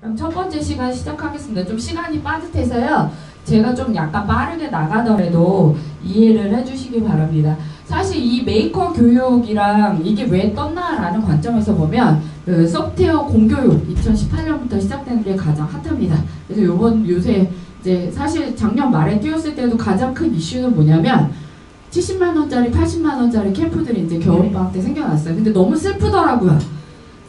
그럼 첫 번째 시간 시작하겠습니다. 좀 시간이 빠듯해서요. 제가 좀 약간 빠르게 나가더라도 이해를 해주시기 바랍니다. 사실 이 메이커 교육이랑 이게 왜 떴나라는 관점에서 보면 그 소프트웨어 공교육 2018년부터 시작된 게 가장 핫합니다. 그래서 요새 이제 사실 작년 말에 뛰었을 때도 가장 큰 이슈는 뭐냐면 70만원짜리, 80만원짜리 캠프들이 이제 겨울방학 때 생겨났어요. 근데 너무 슬프더라고요.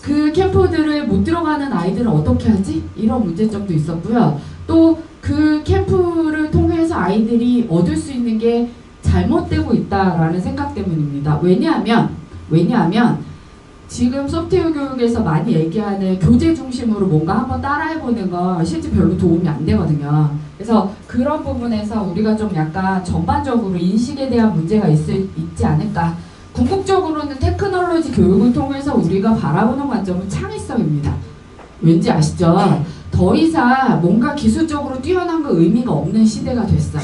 그 캠프들을 못 들어가는 아이들은 어떻게 하지? 이런 문제점도 있었고요. 또 그 캠프를 통해서 아이들이 얻을 수 있는 게 잘못되고 있다라는 생각 때문입니다. 왜냐하면 지금 소프트웨어 교육에서 많이 얘기하는 교재 중심으로 뭔가 한번 따라해보는 건 실제 별로 도움이 안 되거든요. 그래서 그런 부분에서 우리가 좀 약간 전반적으로 인식에 대한 문제가 있지 않을까. 궁극적으로는 테크놀로지 교육을 통해서 우리가 바라보는 관점은 창의성입니다. 왠지 아시죠? 더 이상 뭔가 기술적으로 뛰어난 거 의미가 없는 시대가 됐어요.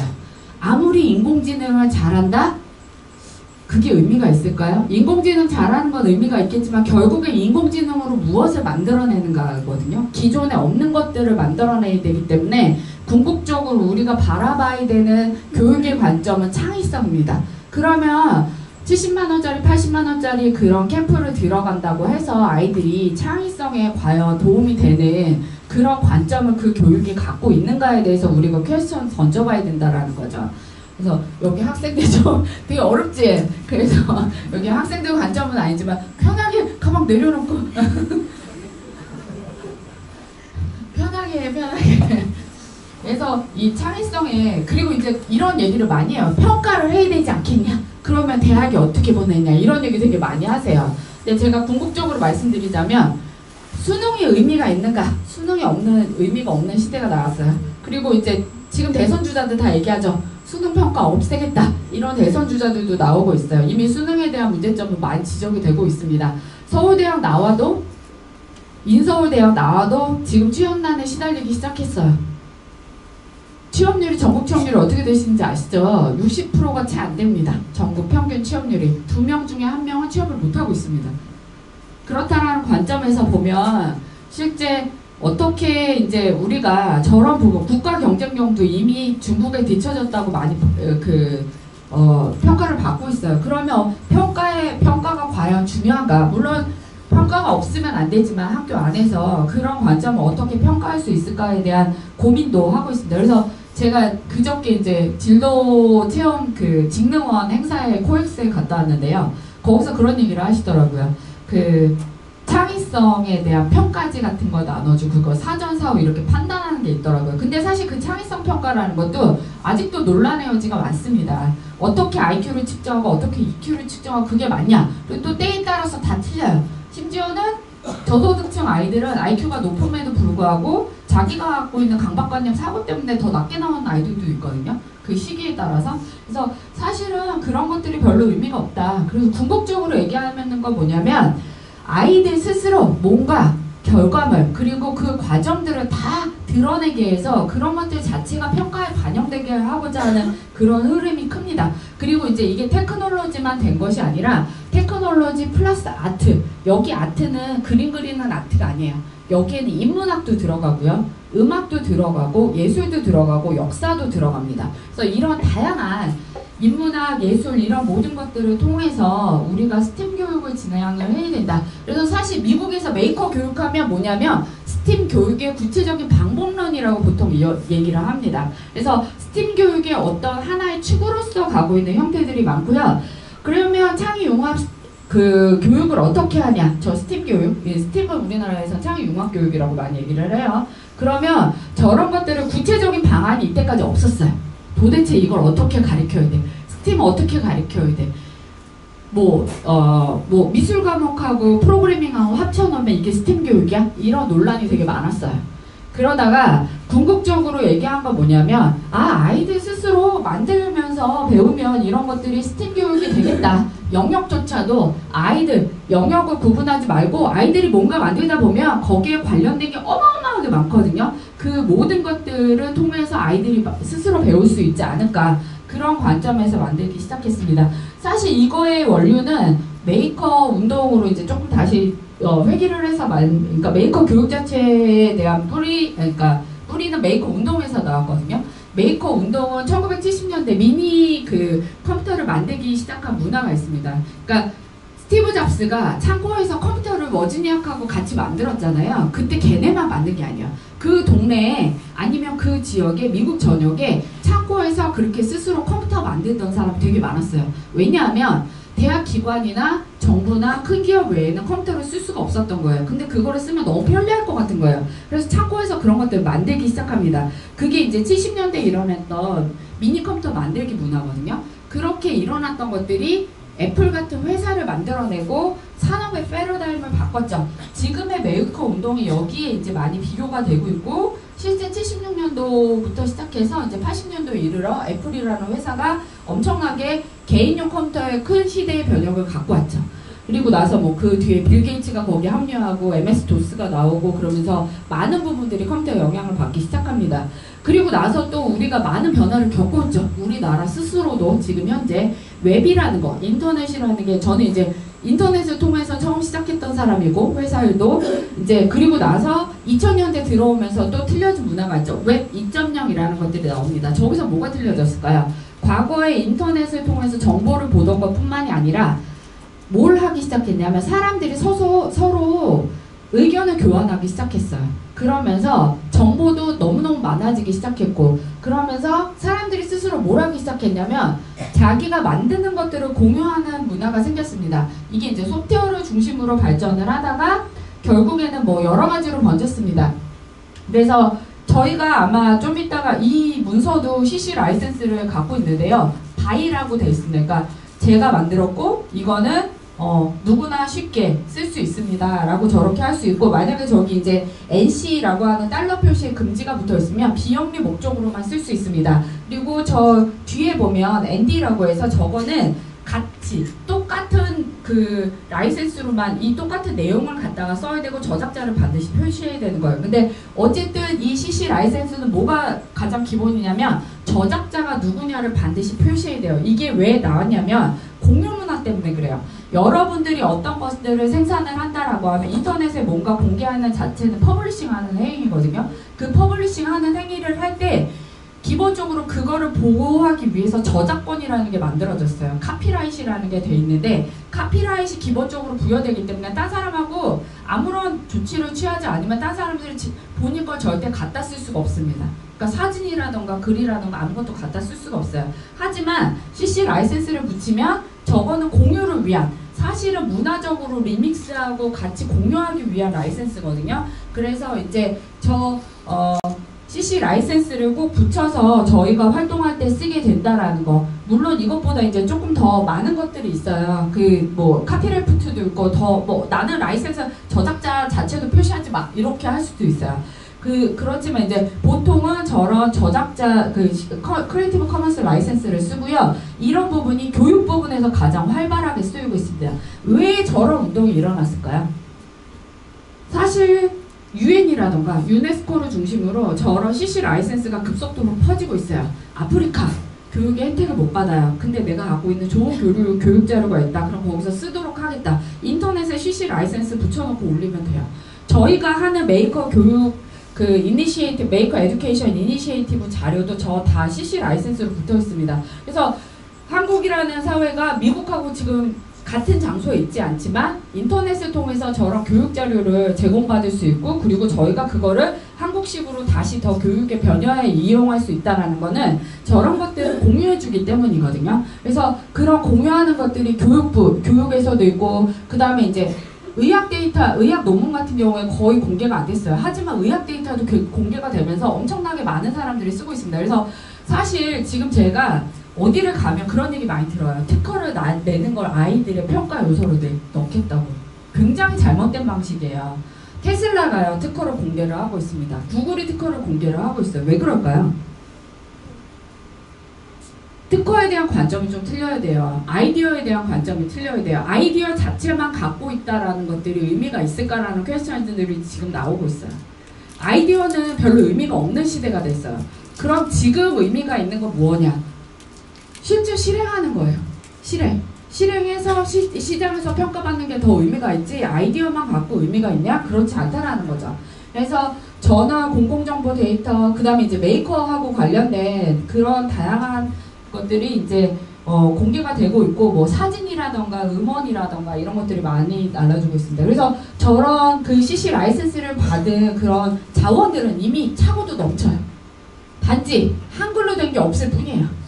아무리 인공지능을 잘한다? 그게 의미가 있을까요? 인공지능 잘하는 건 의미가 있겠지만 결국엔 인공지능으로 무엇을 만들어내는가거든요. 기존에 없는 것들을 만들어내야 되기 때문에 궁극적으로 우리가 바라봐야 되는 교육의 관점은 창의성입니다. 그러면 70만원짜리, 80만원짜리 그런 캠프를 들어간다고 해서 아이들이 창의성에 과연 도움이 되는 그런 관점을 그 교육이 갖고 있는가에 대해서 우리가 퀘스천 던져봐야 된다라는 거죠. 그래서 여기 학생들 좀 되게 어렵지? 그래서 여기 학생들 관점은 아니지만 편하게 가방 내려놓고 편하게 그래서 이 창의성에 그리고 이제 이런 얘기를 많이 해요. 평가를 해야 되지 않겠냐? 그러면 대학이 어떻게 보냈냐? 이런 얘기 되게 많이 하세요. 근데 제가 궁극적으로 말씀드리자면 수능이 의미가 있는가? 수능이 의미가 없는 시대가 나왔어요. 그리고 이제 지금 대선 주자들 다 얘기하죠. 수능 평가 없애겠다. 이런 대선 주자들도 나오고 있어요. 이미 수능에 대한 문제점은 많이 지적이 되고 있습니다. 서울대학 나와도 인서울대학 나와도 지금 취업난에 시달리기 시작했어요. 취업률이 전국 취업률이 어떻게 되시는지 아시죠? 60%가 채 안 됩니다. 전국 평균 취업률이 2명 중에 1명은 취업을 못하고 있습니다. 그렇다는 관점에서 보면 실제 어떻게 이제 우리가 저런 부분 국가 경쟁력도 이미 중국에 뒤처졌다고 많이 평가를 받고 있어요. 그러면 평가가 과연 중요한가? 물론 평가가 없으면 안 되지만 학교 안에서 그런 관점을 어떻게 평가할 수 있을까에 대한 고민도 하고 있습니다. 그래서 제가 그저께 이제 진로 체험 그 직능원 행사에 코엑스에 갔다 왔는데요. 거기서 그런 얘기를 하시더라고요. 그 창의성에 대한 평가지 같은 거 나눠주고 그거 사전사후 이렇게 판단하는 게 있더라고요. 근데 사실 그 창의성 평가라는 것도 아직도 논란의 여지가 많습니다. 어떻게 IQ를 측정하고 어떻게 EQ를 측정하고 그게 맞냐? 그리고 또 때에 따라서 다 틀려요. 심지어는 저소득층 아이들은 IQ가 높음에도 불구하고 자기가 갖고 있는 강박관념 사고 때문에 더 낮게 나오는 아이들도 있거든요. 그 시기에 따라서. 그래서 사실은 그런 것들이 별로 의미가 없다. 그래서 궁극적으로 얘기하는 건 뭐냐면 아이들 스스로 뭔가 결과물 그리고 그 과정들을 다 드러내게 해서 그런 것들 자체가 평가에 반영되게 하고자 하는 그런 흐름이 큽니다. 그리고 이제 이게 테크놀로지만 된 것이 아니라 테크놀로지 플러스 아트. 여기 아트는 그림 그리는 아트가 아니에요. 여기에는 인문학도 들어가고요. 음악도 들어가고 예술도 들어가고 역사도 들어갑니다. 그래서 이런 다양한 인문학, 예술 이런 모든 것들을 통해서 우리가 스팀 교육을 진행을 해야 된다. 그래서 사실 미국에서 메이커 교육하면 뭐냐면 스팀 교육의 구체적인 방법론이라고 보통 얘기를 합니다. 그래서 스팀 교육의 어떤 하나의 축으로서 가고 있는 형태들이 많고요. 그러면 창의융합 그 교육을 어떻게 하냐? 저 스팀 교육, 스팀은 우리나라에서 창의융합 교육이라고 많이 얘기를 해요. 그러면 저런 것들을 구체적인 방안이 이때까지 없었어요. 도대체 이걸 어떻게 가르쳐야 돼? 스팀 어떻게 가르쳐야 돼? 미술 과목하고 프로그래밍하고 합쳐놓으면 이게 스팀 교육이야? 이런 논란이 되게 많았어요. 그러다가 궁극적으로 얘기한 건 뭐냐면 아이들 스스로 만들면서 배우면 이런 것들이 스팀 교육이 되겠다. 영역조차도 아이들 영역을 구분하지 말고 아이들이 뭔가 만들다 보면 거기에 관련된 게 어마어마하게 많거든요. 그 모든 것들을 통해서 아이들이 스스로 배울 수 있지 않을까. 그런 관점에서 만들기 시작했습니다. 사실 이거의 원류는 메이커 운동으로 이제 조금 다시 회귀를 해서 그러니까 메이커 교육 자체에 대한 그러니까 뿌리는 메이커 운동에서 나왔거든요. 메이커 운동은 1970년대 미니 그 컴퓨터를 만들기 시작한 문화가 있습니다. 그러니까 스티브 잡스가 창고에서 컴퓨터를 워즈니악하고 같이 만들었잖아요. 그때 걔네만 만든 게 아니야. 그 동네에 아니면 그 지역에 미국 전역에 창고에서 그렇게 스스로 컴퓨터 만들던 사람 되게 많았어요. 왜냐하면 대학 기관이나 정부나 큰 기업 외에는 컴퓨터를 쓸 수가 없었던 거예요. 근데 그거를 쓰면 너무 편리할 것 같은 거예요. 그래서 창고에서 그런 것들을 만들기 시작합니다. 그게 이제 70년대에 일어났던 미니 컴퓨터 만들기 문화거든요. 그렇게 일어났던 것들이 애플 같은 회사를 만들어내고 산업의 패러다임을 바꿨죠. 지금의 메이커 운동이 여기에 이제 많이 비교가 되고 있고, 실제 76년도부터 시작해서 이제 80년도에 이르러 애플이라는 회사가 엄청나게 개인용 컴퓨터의 큰 시대의 변혁을 갖고 왔죠. 그리고 나서 뭐 그 뒤에 빌 게이츠가 거기에 합류하고 MS 도스가 나오고 그러면서 많은 부분들이 컴퓨터에 영향을 받기 시작합니다. 그리고 나서 또 우리가 많은 변화를 겪었죠. 우리나라 스스로도 지금 현재 웹이라는 거, 인터넷이라는 게, 저는 이제 인터넷을 통해서 처음 시작했던 사람이고 회사 일도 이제, 그리고 나서 2000년대 들어오면서 또 틀려진 문화가 있죠. 웹 2.0이라는 것들이 나옵니다. 저기서 뭐가 틀려졌을까요? 과거에 인터넷을 통해서 정보를 보던 것뿐만이 아니라 뭘 하기 시작했냐면 사람들이 서로 의견을 교환하기 시작했어요. 그러면서 정보도 너무너무 많아지기 시작했고, 그러면서 사람들이 스스로 뭘 하기 시작했냐면 자기가 만드는 것들을 공유하는 문화가 생겼습니다. 이게 이제 소프트웨어를 중심으로 발전을 하다가 결국에는 뭐 여러 가지로 번졌습니다. 그래서 저희가 아마 좀 이따가 이 문서도 CC 라이센스를 갖고 있는데요. 바이라고 되어 있습니다. 그러니까 제가 만들었고 이거는 누구나 쉽게 쓸 수 있습니다 라고 저렇게 할 수 있고, 만약에 저기 이제 NC라고 하는 달러 표시에 금지가 붙어 있으면 비영리 목적으로만 쓸 수 있습니다. 그리고 저 뒤에 보면 ND라고 해서 저거는 같이 똑같은 그 라이센스로만 이 똑같은 내용을 갖다가 써야 되고 저작자를 반드시 표시해야 되는 거예요. 근데 어쨌든 이 CC 라이센스는 뭐가 가장 기본이냐면 저작자가 누구냐를 반드시 표시해야 돼요. 이게 왜 나왔냐면 공유 문화 때문에 그래요. 여러분들이 어떤 것들을 생산을 한다라고 하면 인터넷에 뭔가 공개하는 자체는 퍼블리싱하는 행위거든요. 그 퍼블리싱하는 행위를 할 때 기본적으로 그거를 보호하기 위해서 저작권이라는 게 만들어졌어요. 카피라이트라는 게 돼 있는데, 카피라이트이 기본적으로 부여되기 때문에 딴 사람하고 아무런 조치를 취하지 않으면 딴 사람들이 본인 걸 절대 갖다 쓸 수가 없습니다. 그러니까 사진이라던가 글이라던가 아무것도 갖다 쓸 수가 없어요. 하지만 CC 라이센스를 붙이면 저거는 공유를 위한, 사실은 문화적으로 리믹스하고 같이 공유하기 위한 라이센스거든요. 그래서 이제 CC 라이센스를 꼭 붙여서 저희가 활동할 때 쓰게 된다라는 거. 물론 이것보다 이제 조금 더 많은 것들이 있어요. 그 뭐 카피라이트도 있고 더 뭐 나는 라이센스 저작자 자체도 표시하지 마 이렇게 할 수도 있어요. 그렇지만 이제 보통은 저런 저작자 크리에이티브 커먼스 라이센스를 쓰고요. 이런 부분이 교육 부분에서 가장 활발하게 쓰이고 있습니다. 왜 저런 운동이 일어났을까요? 사실 유엔이라던가 유네스코를 중심으로 저런 CC 라이센스가 급속도로 퍼지고 있어요. 아프리카 교육의 혜택을 못 받아요. 근데 내가 갖고 있는 좋은 교육 자료가 있다. 그럼 거기서 쓰도록 하겠다. 인터넷에 CC 라이센스 붙여놓고 올리면 돼요. 저희가 하는 메이커 교육 메이커 에듀케이션 이니시에이티브 자료도 저 다 CC 라이센스로 붙어 있습니다. 그래서 한국이라는 사회가 미국하고 지금 같은 장소에 있지 않지만 인터넷을 통해서 저런 교육 자료를 제공받을 수 있고, 그리고 저희가 그거를 한국식으로 다시 더 교육의 변화에 이용할 수 있다는 거는 저런 것들을 공유해주기 때문이거든요. 그래서 그런 공유하는 것들이 교육에서도 있고, 그 다음에 이제 의학 데이터, 의학 논문 같은 경우에 거의 공개가 안 됐어요. 하지만 의학 데이터도 공개가 되면서 엄청나게 많은 사람들이 쓰고 있습니다. 그래서 사실 지금 제가 어디를 가면 그런 얘기 많이 들어요. 특허를 내는 걸 아이들의 평가 요소로 넣겠다고. 굉장히 잘못된 방식이에요. 테슬라가요, 특허를 공개를 하고 있습니다. 구글이 특허를 공개를 하고 있어요. 왜 그럴까요? 특허에 대한 관점이 좀 틀려야 돼요. 아이디어에 대한 관점이 틀려야 돼요. 아이디어 자체만 갖고 있다라는 것들이 의미가 있을까라는 퀘스천들이 지금 나오고 있어요. 아이디어는 별로 의미가 없는 시대가 됐어요. 그럼 지금 의미가 있는 건 뭐냐? 실제 실행하는 거예요. 실행해서 시장에서 평가받는 게 더 의미가 있지 아이디어만 갖고 의미가 있냐? 그렇지 않다라는 거죠. 그래서 전화, 공공정보 데이터, 그 다음에 이제 메이커하고 관련된 그런 다양한 것들이 이제 공개가 되고 있고, 뭐 사진이라던가 음원이라던가 이런 것들이 많이 날라주고 있습니다. 그래서 저런 그 CC 라이센스를 받은 그런 자원들은 이미 차고도 넘쳐요. 단지 한글로 된 게 없을 뿐이에요.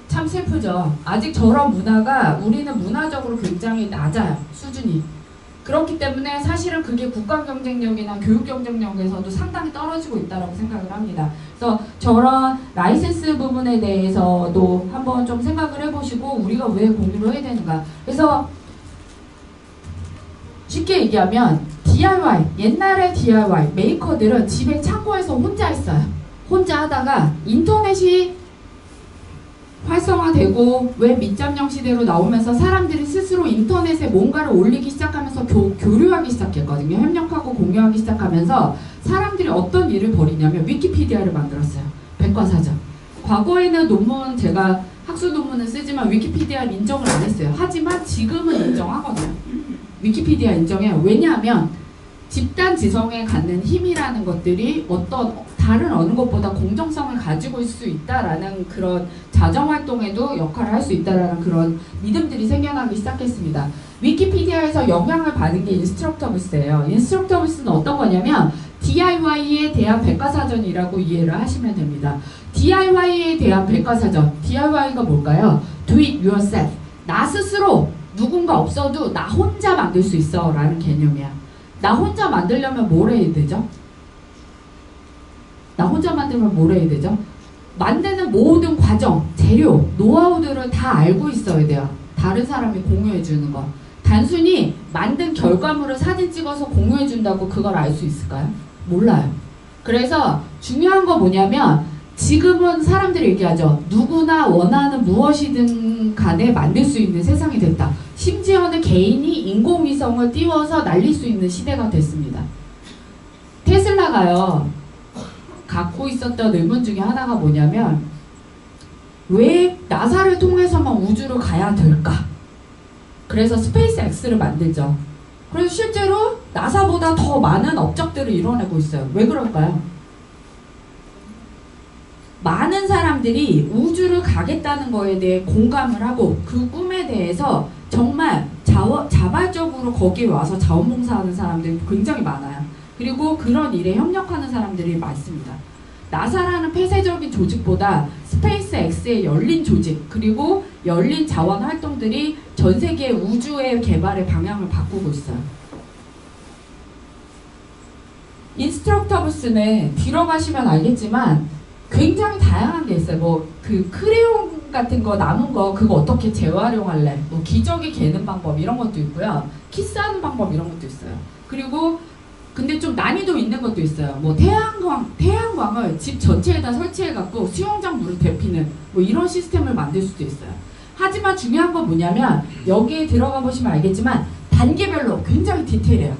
참 슬프죠. 아직 저런 문화가 우리는 문화적으로 굉장히 낮아요. 수준이. 그렇기 때문에 사실은 그게 국가 경쟁력이나 교육 경쟁력에서도 상당히 떨어지고 있다고 생각을 합니다. 그래서 저런 라이센스 부분에 대해서도 한번 좀 생각을 해보시고 우리가 왜 공유를 해야 되는가. 그래서 쉽게 얘기하면 DIY, 옛날의 DIY 메이커들은 집에 창고에서 혼자 했어요. 혼자 하다가 인터넷이 활성화되고 웹 밑점령 시대로 나오면서 사람들이 스스로 인터넷에 뭔가를 올리기 시작하면서 교류하기 시작했거든요. 협력하고 공유하기 시작하면서 사람들이 어떤 일을 벌이냐면 위키피디아를 만들었어요. 백과사전. 과거에는 논문, 제가 학술 논문을 쓰지만 위키피디아를 인정을 안 했어요. 하지만 지금은 인정하거든요. 위키피디아 인정해요. 왜냐하면 집단 지성에 갖는 힘이라는 것들이 어떤 다른 어느 것보다 공정성을 가지고 있을 수 있다라는 그런 자정활동에도 역할을 할 수 있다라는 그런 믿음들이 생겨나기 시작했습니다. 위키피디아에서 영향을 받은 게 인스트럭터블스예요. 인스트럭터블스는 어떤 거냐면 DIY에 대한 백과사전이라고 이해를 하시면 됩니다. DIY에 대한 백과사전. DIY가 뭘까요? Do it yourself. 나 스스로 누군가 없어도 나 혼자 만들 수 있어 라는 개념이야. 나 혼자 만들려면 뭘 해야 되죠? 나 혼자 만들면 뭘 해야 되죠? 만드는 모든 과정, 재료, 노하우들을 다 알고 있어야 돼요. 다른 사람이 공유해 주는 거. 단순히 만든 결과물을 사진 찍어서 공유해 준다고 그걸 알 수 있을까요? 몰라요. 그래서 중요한 거 뭐냐면 지금은 사람들이 얘기하죠. 누구나 원하는 무엇이든 간에 만들 수 있는 세상이 됐다. 심지어는 개인이 인공위성을 띄워서 날릴 수 있는 시대가 됐습니다. 테슬라가요. 갖고 있었던 의문 중에 하나가 뭐냐면 왜 나사를 통해서만 우주로 가야 될까? 그래서 스페이스 X를 만들죠. 그래서 실제로 나사보다 더 많은 업적들을 이뤄내고 있어요. 왜 그럴까요? 많은 사람들이 우주를 가겠다는 거에 대해 공감을 하고 그 꿈에 대해서 정말 자발적으로 거기에 와서 자원봉사하는 사람들이 굉장히 많아요. 그리고 그런 일에 협력하는 사람들이 많습니다. 나사라는 폐쇄적인 조직보다 스페이스 X의 열린 조직 그리고 열린 자원 활동들이 전 세계 우주의 개발의 방향을 바꾸고 있어요. 인스트럭터블스는 뒤로 가시면 알겠지만 굉장히 다양한 게 있어요. 뭐 그 크레용 같은 거 남은 거 그거 어떻게 재활용할래? 뭐 기저귀 개는 방법 이런 것도 있고요. 키스하는 방법 이런 것도 있어요. 그리고 근데 좀 난이도 있는 것도 있어요. 뭐 태양광을 집 전체에다 설치해갖고 수영장 물을 데피는 뭐 이런 시스템을 만들 수도 있어요. 하지만 중요한 건 뭐냐면 여기에 들어가 보시면 알겠지만 단계별로 굉장히 디테일해요.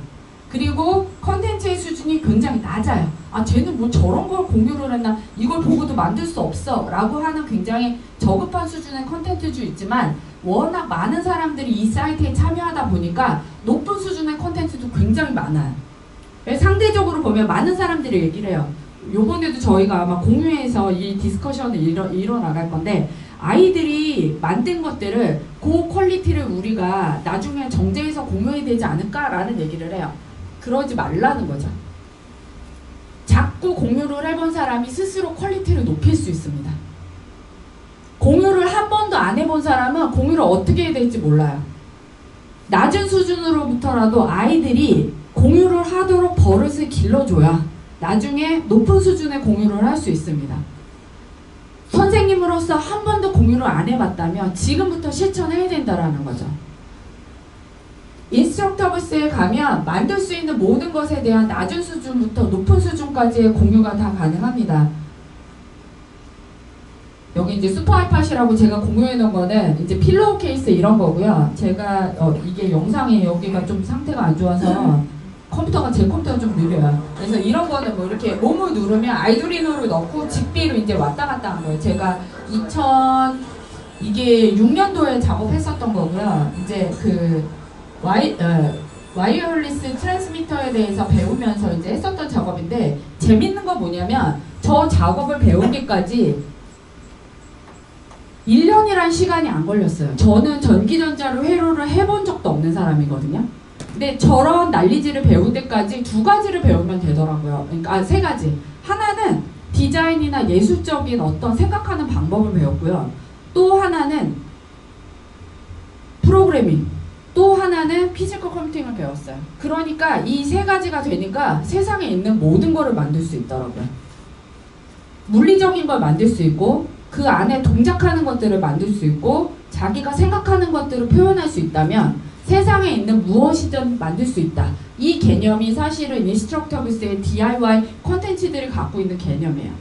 그리고 컨텐츠의 수준이 굉장히 낮아요. 아 쟤는 뭐 저런 걸 공유를 했나 이걸 보고도 만들 수 없어 라고 하는 굉장히 저급한 수준의 컨텐츠도 있지만 워낙 많은 사람들이 이 사이트에 참여하다 보니까 높은 수준의 컨텐츠도 굉장히 많아요. 상대적으로 보면 많은 사람들이 얘기를 해요. 요번에도 저희가 아마 공유해서 이 디스커션을 이뤄나갈 건데 아이들이 만든 것들을 그 퀄리티를 우리가 나중에 정제해서 공유해야 되지 않을까라는 얘기를 해요. 그러지 말라는 거죠. 자꾸 공유를 해본 사람이 스스로 퀄리티를 높일 수 있습니다. 공유를 한 번도 안 해본 사람은 공유를 어떻게 해야 될지 몰라요. 낮은 수준으로부터라도 아이들이 공유를 하도록 버릇을 길러줘야 나중에 높은 수준의 공유를 할 수 있습니다. 선생님으로서 한 번도 공유를 안 해봤다면 지금부터 실천해야 된다는 거죠. 인스트럭터블스에 가면 만들 수 있는 모든 것에 대한 낮은 수준부터 높은 수준까지의 공유가 다 가능합니다. 여기 이제 슈퍼아이팟이라고 제가 공유해 놓은 거는 이제 필로우 케이스 이런 거고요. 제가 이게 영상이 여기가 좀 상태가 안 좋아서 제 컴퓨터가 좀 느려요. 그래서 이런 거는 뭐 이렇게 몸을 누르면 아이두리노를 넣고 직비로 이제 왔다 갔다 한 거예요. 제가 이게 6년도에 작업했었던 거고요. 이제 그 와이어리스 트랜스미터에 대해서 배우면서 이제 했었던 작업인데 재밌는 건 뭐냐면 저 작업을 배우기까지 1년이란 시간이 안 걸렸어요. 저는 전기전자로 회로를 해본 적도 없는 사람이거든요. 근데 저런 난리지를 배울 때까지 두 가지를 배우면 되더라고요. 그러니까 세 가지. 하나는 디자인이나 예술적인 어떤 생각하는 방법을 배웠고요. 또 하나는 프로그래밍. 또 하나는 피지컬 컴퓨팅을 배웠어요. 그러니까 이 세 가지가 되니까 세상에 있는 모든 거를 만들 수 있더라고요. 물리적인 걸 만들 수 있고 그 안에 동작하는 것들을 만들 수 있고 자기가 생각하는 것들을 표현할 수 있다면 세상에 있는 무엇이든 만들 수 있다. 이 개념이 사실은 인스트럭터블스의 DIY 콘텐츠들이 갖고 있는 개념이에요.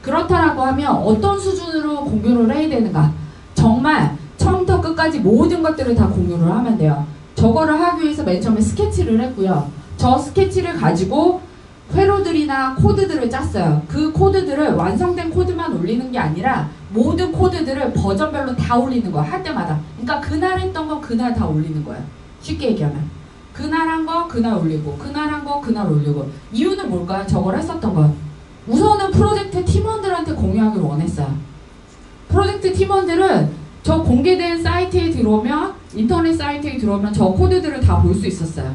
그렇다라고 하면 어떤 수준으로 공유를 해야 되는가? 정말 처음부터 끝까지 모든 것들을 다 공유를 하면 돼요. 저거를 하기 위해서 맨 처음에 스케치를 했고요. 저 스케치를 가지고 회로들이나 코드들을 짰어요. 그 코드들을 완성된 코드만 올리는 게 아니라 모든 코드들을 버전별로 다 올리는 거야. 할 때마다. 그러니까 그날 했던 거 그날 다 올리는 거야. 쉽게 얘기하면. 그날 한 거 그날 올리고 그날 한 거 그날 올리고. 이유는 뭘까요? 저걸 했었던 거야. 우선은 프로젝트 팀원들한테 공유하길 원했어요. 프로젝트 팀원들은 저 공개된 사이트에 들어오면 인터넷 사이트에 들어오면 저 코드들을 다 볼 수 있었어요.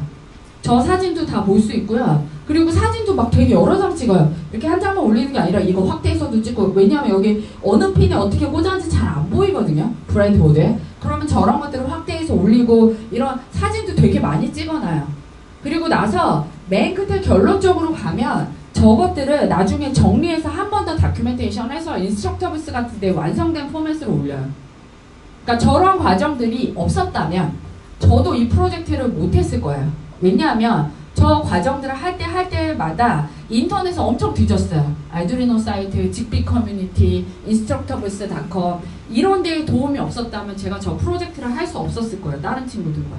저 사진도 다 볼 수 있고요. 그리고 사진도 막 되게 여러 장 찍어요. 이렇게 한 장만 올리는 게 아니라 이거 확대해서도 찍고, 왜냐하면 여기 어느 핀에 어떻게 꽂았는지 잘 안 보이거든요. 브라이트보드에. 그러면 저런 것들을 확대해서 올리고 이런 사진도 되게 많이 찍어놔요. 그리고 나서 맨 끝에 결론적으로 가면 저것들을 나중에 정리해서 한 번 더 다큐멘테이션해서 인스트럭터블스 같은 데 완성된 포맷으로 올려요. 그러니까 저런 과정들이 없었다면 저도 이 프로젝트를 못했을 거예요. 왜냐하면 저 과정들을 할 때마다 인터넷에 엄청 뒤졌어요. 알두리노 사이트, 직비 커뮤니티, 인스트럭터블스.com 이런 데에 도움이 없었다면 제가 저 프로젝트를 할 수 없었을 거예요. 다른 친구들과.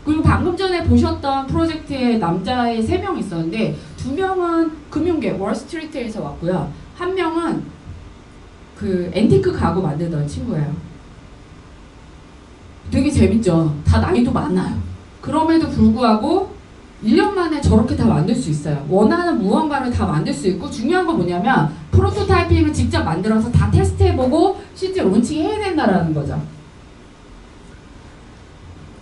그리고 방금 전에 보셨던 프로젝트에 남자애 3명 있었는데 2명은 금융계, 월스트리트에서 왔고요. 1명은 그 앤티크 가구 만들던 친구예요. 되게 재밌죠? 다 나이도 많아요. 그럼에도 불구하고 1년 만에 저렇게 다 만들 수 있어요. 원하는 무언가를 다 만들 수 있고 중요한 건 뭐냐면 프로토타이핑을 직접 만들어서 다 테스트해보고 실제 론칭해야 된다는 거죠.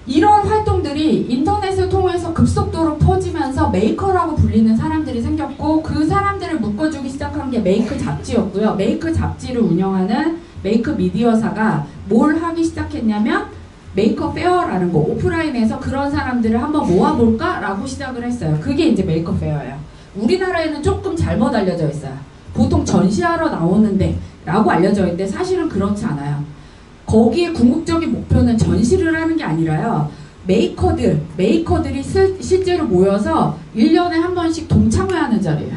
이런 활동들이 인터넷을 통해서 급속도로 퍼지면서 메이커라고 불리는 사람들이 생겼고 그 사람들을 묶어주기 시작한 게 메이크 잡지였고요. 메이크 잡지를 운영하는 메이크 미디어사가 뭘 하기 시작했냐면 메이커 페어라는 거, 오프라인에서 그런 사람들을 한번 모아볼까? 라고 시작을 했어요. 그게 이제 메이커 페어예요. 우리나라에는 조금 잘못 알려져 있어요. 보통 전시하러 나오는데 라고 알려져 있는데 사실은 그렇지 않아요. 거기에 궁극적인 목표는 전시를 하는 게 아니라요. 메이커들이 실제로 모여서 1년에 한 번씩 동창회하는 자리예요.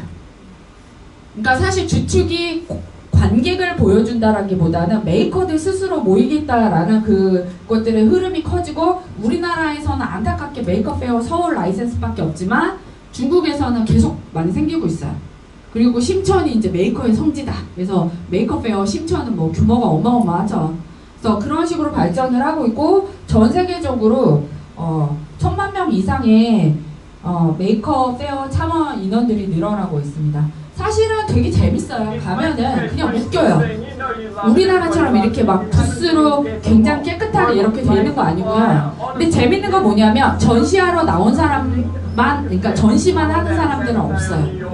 그러니까 사실 주축이 관객을 보여준다라기보다는 메이커들 스스로 모이겠다라는 그것들의 흐름이 커지고 우리나라에서는 안타깝게 메이커 페어 서울 라이센스밖에 없지만 중국에서는 계속 많이 생기고 있어요. 그리고 심천이 이제 메이커의 성지다. 그래서 메이커 페어 심천은 뭐 규모가 어마어마하죠. 그래서 그런 식으로 발전을 하고 있고 전 세계적으로 1000만 명 이상의 메이커 페어 참여 인원들이 늘어나고 있습니다. 사실은 되게 재밌어요. 가면은 그냥 웃겨요. 우리나라처럼 이렇게 막 부스로 굉장히 깨끗하게 이렇게 돼 있는 거 아니고요. 근데 재밌는 건 뭐냐면 전시하러 나온 사람만, 그러니까 전시만 하는 사람들은 없어요.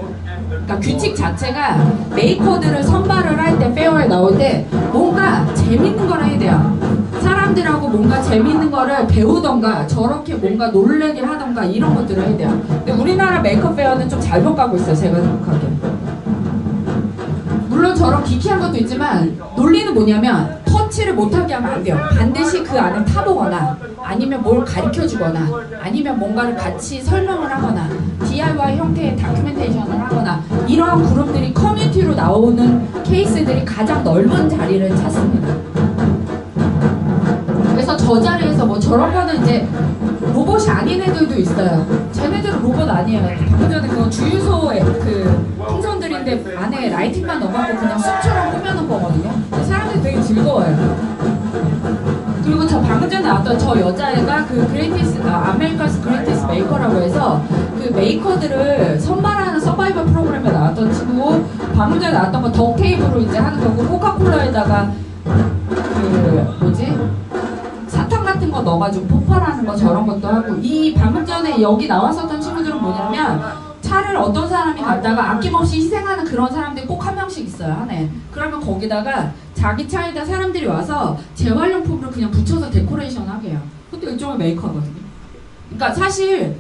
그러니까 규칙 자체가 메이커들을 선발을 할 때 페어에 나올 때 뭔가 재밌는 걸 해야 돼요. 사람들하고 뭔가 재밌는 거를 배우던가 저렇게 뭔가 놀래게 하던가 이런 것들을 해야 돼요. 근데 우리나라 메이커 페어는 좀 잘못 가고 있어요. 제가 생각하기에. 물론 저런 기키한 것도 있지만 논리는 뭐냐면 터치를 못하게 하면 안 돼요. 반드시 그 안에 타보거나 아니면 뭘 가르쳐주거나 아니면 뭔가를 같이 설명을 하거나 DIY 형태의 다큐멘테이션을 하거나 이러한 그룹들이 커뮤니티로 나오는 케이스들이 가장 넓은 자리를 찾습니다. 그래서 저 자리에서 뭐 저런 거는 이제 로봇이 아닌 애들도 있어요. 쟤네들은 로봇 아니에요. 방금 전에 그 주유소에 그 풍선들인데 안에 라이팅만 넣어갖고 그냥 숲처럼 꾸며놓은 거거든요. 근데 사람들이 되게 즐거워요. 어떤 저 여자애가 그 아메리카스 그레이티스 메이커라고 해서 그 메이커들을 선발하는 서바이벌 프로그램에 나왔던 친구고, 방금 전에 나왔던 거 덕테이프로 이제 하는 거고, 코카콜라에다가 그 뭐지? 사탕 같은 거 넣어가지고 폭발하는 거 저런 것도 하고, 이 방금 전에 여기 나왔었던 친구들은 뭐냐면 차를 어떤 사람이 갖다가 아낌없이 희생하는 그런 사람들이 꼭 한 명씩 있어요, 한 해. 그러면 거기다가 자기 차에다 사람들이 와서 재활용품으로 그냥 붙여서 데코레이션 하게 해요. 그것도 일종의 메이커거든요. 그러니까 사실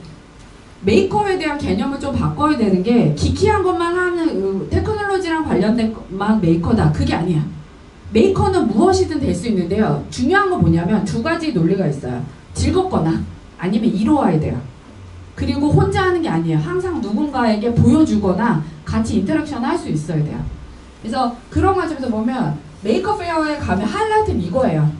메이커에 대한 개념을 좀 바꿔야 되는 게, 기키한 것만 하는 테크놀로지랑 관련된 것만 메이커다, 그게 아니야. 메이커는 무엇이든 될 수 있는데요. 중요한 건 뭐냐면 두 가지 논리가 있어요. 즐겁거나 아니면 이로와야 돼요. 그리고 혼자 하는 게 아니에요. 항상 누군가에게 보여주거나 같이 인터랙션 할 수 있어야 돼요. 그래서 그런 관점에서 보면 메이커 페어에 가면 하이라이트는 이거예요.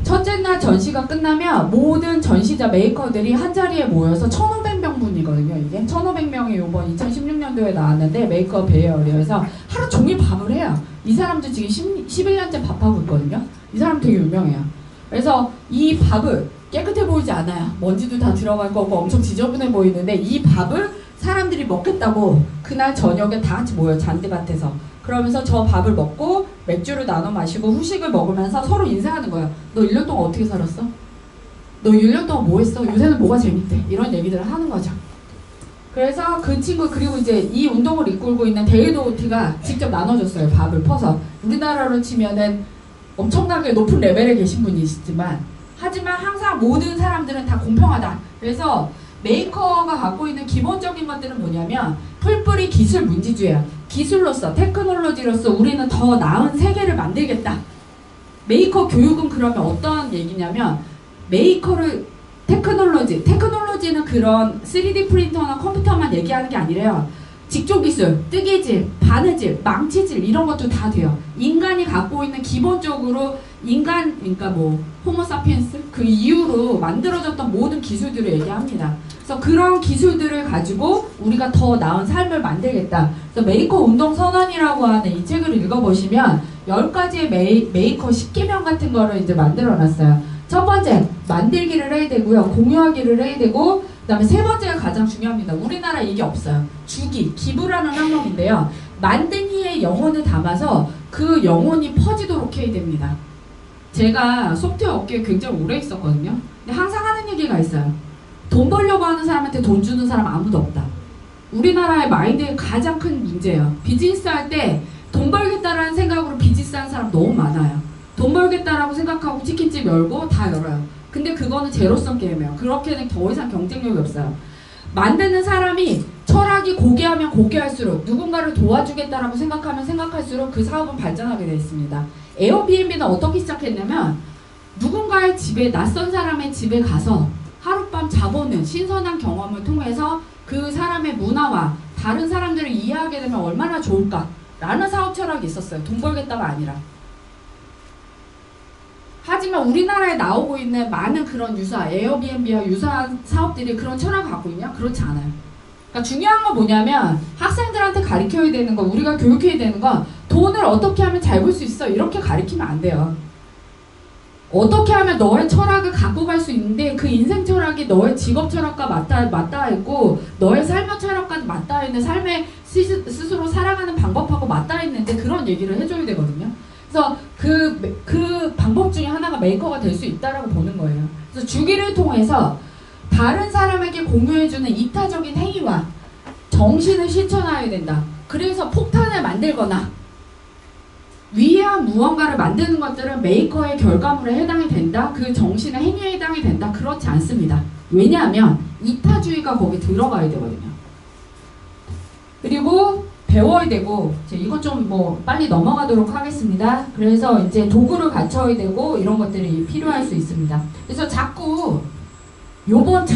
첫째 날 전시가 끝나면 모든 전시자 메이커들이 한자리에 모여서 1,500명분이거든요. 이게 1,500명이 이번 2016년도에 나왔는데 메이커 페어에서 하루 종일 밥을 해요. 이 사람도 지금 11년째 밥하고 있거든요. 이 사람 되게 유명해요. 그래서 이 밥을 깨끗해 보이지 않아요. 먼지도 다 들어갈 거고 엄청 지저분해 보이는데, 이 밥을 사람들이 먹겠다고 그날 저녁에 다 같이 모여요. 잔디밭에서. 그러면서 저 밥을 먹고 맥주를 나눠 마시고 후식을 먹으면서 서로 인사하는 거예요. 너 1년 동안 어떻게 살았어? 너 1년 동안 뭐 했어? 요새는 뭐가 재밌대? 이런 얘기들을 하는 거죠. 그래서 그 친구, 그리고 이제 이 운동을 이끌고 있는 데이도티가 직접 나눠줬어요. 밥을 퍼서. 우리나라로 치면은 엄청나게 높은 레벨에 계신 분이시지만, 하지만 항상 모든 사람들은 다 공평하다. 그래서 메이커가 갖고 있는 기본적인 것들은 뭐냐면 풀뿌리 기술 문지주예요. 기술로서, 테크놀로지로서 우리는 더 나은 세계를 만들겠다. 메이커 교육은 그러면 어떤 얘기냐면, 메이커를 테크놀로지는 그런 3D 프린터나 컴퓨터만 얘기하는 게 아니래요. 직조기술, 뜨개질, 바느질, 망치질 이런 것도 다 돼요. 인간이 갖고 있는 기본적으로 그러니까 뭐 호모사피엔스 그 이후로 만들어졌던 모든 기술들을 얘기합니다. 그래서 그런 기술들을 가지고 우리가 더 나은 삶을 만들겠다. 그래서 메이커 운동 선언이라고 하는 이 책을 읽어보시면 10가지의 메이커 10계명 같은 거를 이제 만들어놨어요. 첫 번째, 만들기를 해야 되고요. 공유하기를 해야 되고, 그 다음에 세 번째가 가장 중요합니다. 우리나라에 이게 없어요. 기부라는 항목인데요. 만든 이의 영혼을 담아서 그 영혼이 퍼지도록 해야 됩니다. 제가 소프트웨어 업계에 굉장히 오래 있었거든요. 근데 항상 하는 얘기가 있어요. 돈 벌려고 하는 사람한테 돈 주는 사람 아무도 없다. 우리나라의 마인드의 가장 큰 문제예요. 비즈니스 할 때 돈 벌겠다라는 생각으로 비즈니스 하는 사람 너무 많아요. 돈 벌겠다라고 생각하고 치킨집 열고 다 열어요. 근데 그거는 제로섬 게임이에요. 그렇게는 더 이상 경쟁력이 없어요. 만드는 사람이 철학이 고귀하면 고귀할수록, 누군가를 도와주겠다라고 생각하면 생각할수록 그 사업은 발전하게 되어 있습니다. 에어비앤비는 어떻게 시작했냐면, 누군가의 집에, 낯선 사람의 집에 가서 하룻밤 자보는 신선한 경험을 통해서 그 사람의 문화와 다른 사람들을 이해하게 되면 얼마나 좋을까 라는 사업 철학이 있었어요. 돈 벌겠다가 아니라. 하지만 우리나라에 나오고 있는 많은 그런 에어비앤비와 유사한 사업들이 그런 철학을 갖고 있냐? 그렇지 않아요. 그러니까 중요한 건 뭐냐면, 학생들한테 가르쳐야 되는 거, 우리가 교육해야 되는 건, 돈을 어떻게 하면 잘 벌 수 있어, 이렇게 가르치면 안 돼요. 어떻게 하면 너의 철학을 갖고 갈 수 있는데, 그 인생 철학이 너의 직업 철학과 맞닿아 있고, 너의 삶의 철학과 맞닿아 있는, 삶에 스스로 살아가는 방법하고 맞닿아 있는데, 그런 얘기를 해줘야 되거든요. 그래서 그 방법 중에 하나가 메이커가 될 수 있다라고 보는 거예요. 그래서 주기를 통해서 다른 사람에게 공유해주는 이타적인 행위와 정신을 실천해야 된다. 그래서 폭탄을 만들거나 위대한 무언가를 만드는 것들은 메이커의 결과물에 해당이 된다. 그 정신의 행위에 해당이 된다. 그렇지 않습니다. 왜냐하면 이타주의가 거기 들어가야 되거든요. 그리고 배워야 되고, 이것 좀 뭐 빨리 넘어가도록 하겠습니다. 그래서 이제 도구를 갖춰야 되고 이런 것들이 필요할 수 있습니다. 그래서 자꾸 요번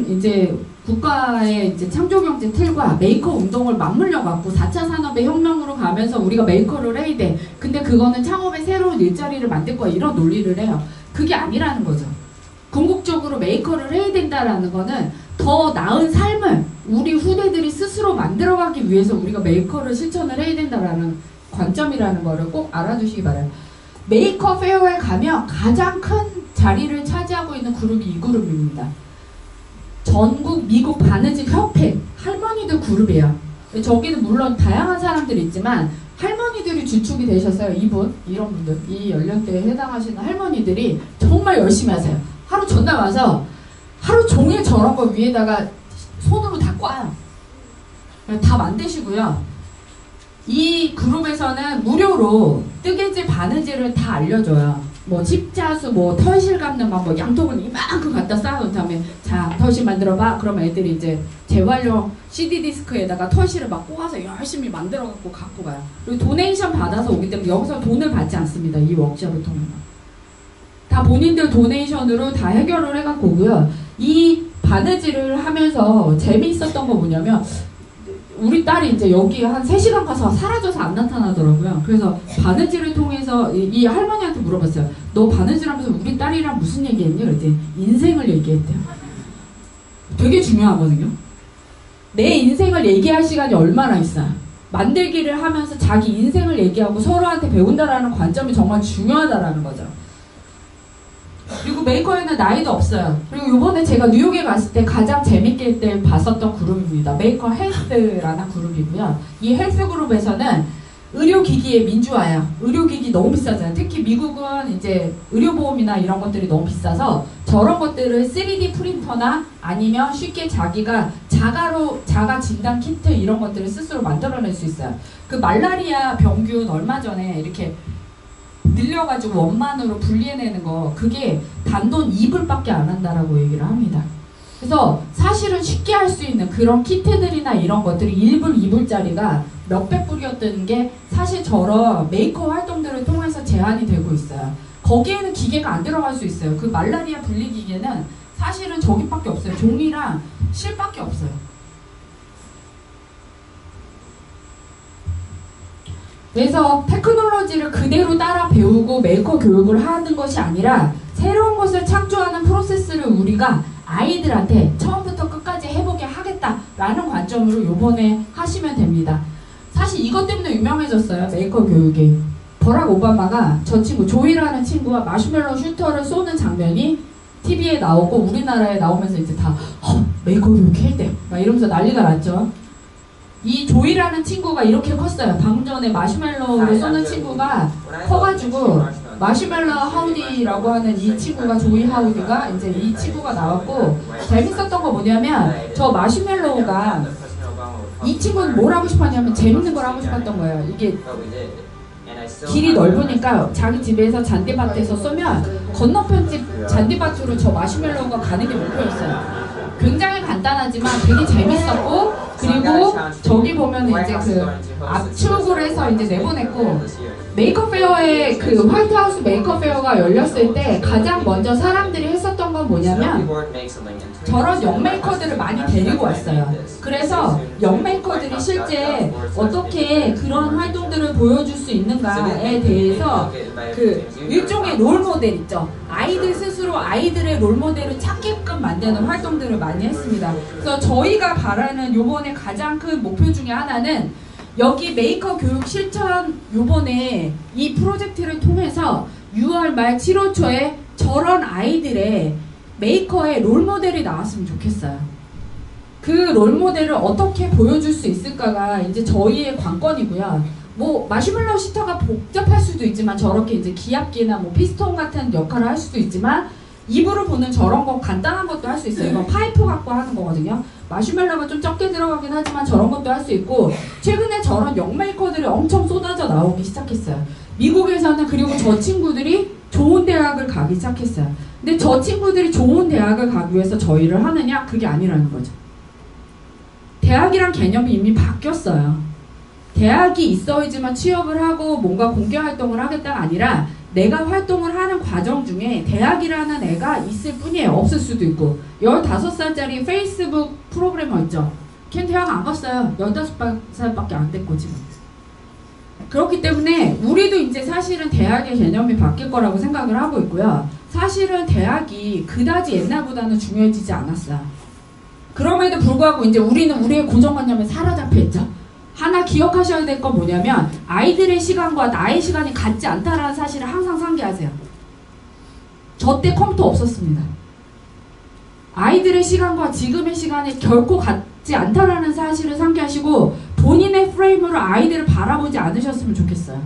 이제 국가의 이제 창조경제 틀과 메이커 운동을 맞물려 갖고 4차 산업의 혁명으로 가면서 우리가 메이커를 해야 돼. 근데 그거는 창업의 새로운 일자리를 만들 거야. 이런 논리를 해요. 그게 아니라는 거죠. 궁극적으로 메이커를 해야 된다라는 거는 더 나은 삶을 우리 후대들이 스스로 만들어가기 위해서 우리가 메이커를 실천을 해야 된다라는 관점이라는 거를 꼭 알아두시기 바라요. 메이커 페어에 가면 가장 큰 자리를 차지하고 있는 그룹이 이 그룹입니다. 전국 미국 바느질 협회 할머니들 그룹이에요. 저기는 물론 다양한 사람들이 있지만 할머니들이 주축이 되셨어요. 이런 분들, 이 연령대에 해당하시는 할머니들이 정말 열심히 하세요. 하루 전날 와서 하루 종일 저런 거 위에다가 손으로 다 꽈요. 다 만드시고요. 이 그룹에서는 무료로 뜨개질 바느질을 다 알려줘요. 뭐 십자수, 뭐 털실 감는 뭐 양통을 이만큼 갖다 쌓아놓은 다음에 자 털실 만들어봐. 그러면 애들이 이제 재활용 CD 디스크에다가 털실을 막 꼬아서 열심히 만들어갖고 갖고 가요. 그리고 도네이션 받아서 오기 때문에 여기서 돈을 받지 않습니다. 이 워크숍을 통해서 다 본인들 도네이션으로 다 해결을 해갖고 오고요. 이 바느질을 하면서 재미있었던 거 뭐냐면 우리 딸이 이제 여기 한 3시간 가서 사라져서 안 나타나더라고요. 그래서 바느질을 통해서 이 할머니한테 물어봤어요. 너 바느질 하면서 우리 딸이랑 무슨 얘기했니? 그랬더니 인생을 얘기했대요. 되게 중요하거든요. 내 인생을 얘기할 시간이 얼마나 있어요. 만들기를 하면서 자기 인생을 얘기하고 서로한테 배운다라는 관점이 정말 중요하다라는 거죠. 그리고 메이커에는 나이도 없어요. 그리고 이번에 제가 뉴욕에 갔을 때 가장 재밌게 때 봤었던 그룹입니다. 메이커 헬스라는 그룹이고요. 이 헬스 그룹에서는 의료기기의 민주화예요. 의료기기 너무 비싸잖아요. 특히 미국은 이제 의료보험이나 이런 것들이 너무 비싸서 저런 것들을 3D 프린터나 아니면 쉽게 자기가 자가 진단 키트 이런 것들을 스스로 만들어낼 수 있어요. 그 말라리아 병균 얼마 전에 이렇게 늘려가지고 원만으로 분리해내는 거 그게 단돈 2불밖에 안 한다라고 얘기를 합니다. 그래서 사실은 쉽게 할 수 있는 그런 키트들이나 이런 것들이 1불, 2불짜리가 몇백 불이었던 게 사실 저런 메이커 활동들을 통해서 제한이 되고 있어요. 거기에는 기계가 안 들어갈 수 있어요. 그 말라리아 분리 기계는 사실은 저기밖에 없어요. 종이랑 실밖에 없어요. 그래서 테크놀로지를 그대로 따라 배우고 메이커 교육을 하는 것이 아니라 새로운 것을 창조하는 프로세스를 우리가 아이들한테 처음부터 끝까지 해보게 하겠다라는 관점으로 요번에 하시면 됩니다. 사실 이것 때문에 유명해졌어요. 메이커 교육이. 버락 오바마가 저 친구 조이라는 친구가 마시멜로 슈터를 쏘는 장면이 TV에 나오고 우리나라에 나오면서 이제 다 메이커 교육 해야 막 이러면서 난리가 났죠. 이 조이라는 친구가 이렇게 컸어요. 방금 전에 마시멜로를 쏘는 친구가 커가지고 마시멜로 하우디라고 하는 이 친구가 조이 하우디가 이제 이 친구가 나왔고 재밌었던 거 뭐냐면 저 마시멜로가 이 친구는 뭘 하고 싶었냐면 재밌는 걸 하고 싶었던 거예요. 이게 길이 넓으니까 자기 집에서 잔디밭에서 쏘면 건너편 집 잔디밭으로 저 마시멜로가 가는 게 목표였어요. 굉장히 간단하지만 되게 재밌었고 그리고 저기 보면 이제 그 압축을 해서 이제 내보냈고 메이커 페어에 그 화이트하우스 메이커 페어가 열렸을 때 가장 먼저 사람들이 했었던 건 뭐냐면 저런 영메이커들을 많이 데리고 왔어요. 그래서 영메이커들이 실제 어떻게 그런 활동들을 보여줄 수 있는가에 대해서 그 일종의 롤모델 있죠. 아이들 스스로 아이들의 롤모델을 찾게끔 만드는 활동들을 많이 했습니다. 그래서 저희가 바라는 요번에 가장 큰 목표 중에 하나는 여기 메이커 교육 실천 요번에 이 프로젝트를 통해서 6월 말 7월 초에 저런 아이들의 메이커의 롤모델이 나왔으면 좋겠어요. 그 롤모델을 어떻게 보여줄 수 있을까가 이제 저희의 관건이고요. 뭐 마시멜로 시터가 복잡할 수도 있지만 저렇게 이제 기압기나 뭐 피스톤 같은 역할을 할 수도 있지만 입으로 보는 저런 거 간단한 것도 할 수 있어요. 이건 파이프 갖고 하는 거거든요. 마시멜로가 좀 적게 들어가긴 하지만 저런 것도 할 수 있고 최근에 저런 영메이커들이 엄청 쏟아져 나오기 시작했어요. 미국에서는 그리고 저 친구들이 좋은 대학을 가기 시작했어요. 근데 저 친구들이 좋은 대학을 가기 위해서 저희를 하느냐? 그게 아니라는 거죠. 대학이란 개념이 이미 바뀌었어요. 대학이 있어야지만 취업을 하고 뭔가 공개활동을 하겠다가 아니라 내가 활동을 하는 과정 중에 대학이라는 애가 있을 뿐이에요. 없을 수도 있고 15살짜리 페이스북 프로그래머 있죠. 걔는 대학 안 갔어요. 15살밖에 안 됐고 지금. 그렇기 때문에 우리도 이제 사실은 대학의 개념이 바뀔 거라고 생각을 하고 있고요. 사실은 대학이 그다지 옛날보다는 중요해지지 않았어요. 그럼에도 불구하고 이제 우리는 우리의 고정관념에 사로잡혀 있죠. 하나 기억하셔야 될 건 뭐냐면 아이들의 시간과 나의 시간이 같지 않다라는 사실을 항상 상기하세요. 저 때 컴퓨터 없었습니다. 아이들의 시간과 지금의 시간이 결코 같지 않다라는 사실을 상기하시고 본인의 프레임으로 아이들을 바라보지 않으셨으면 좋겠어요.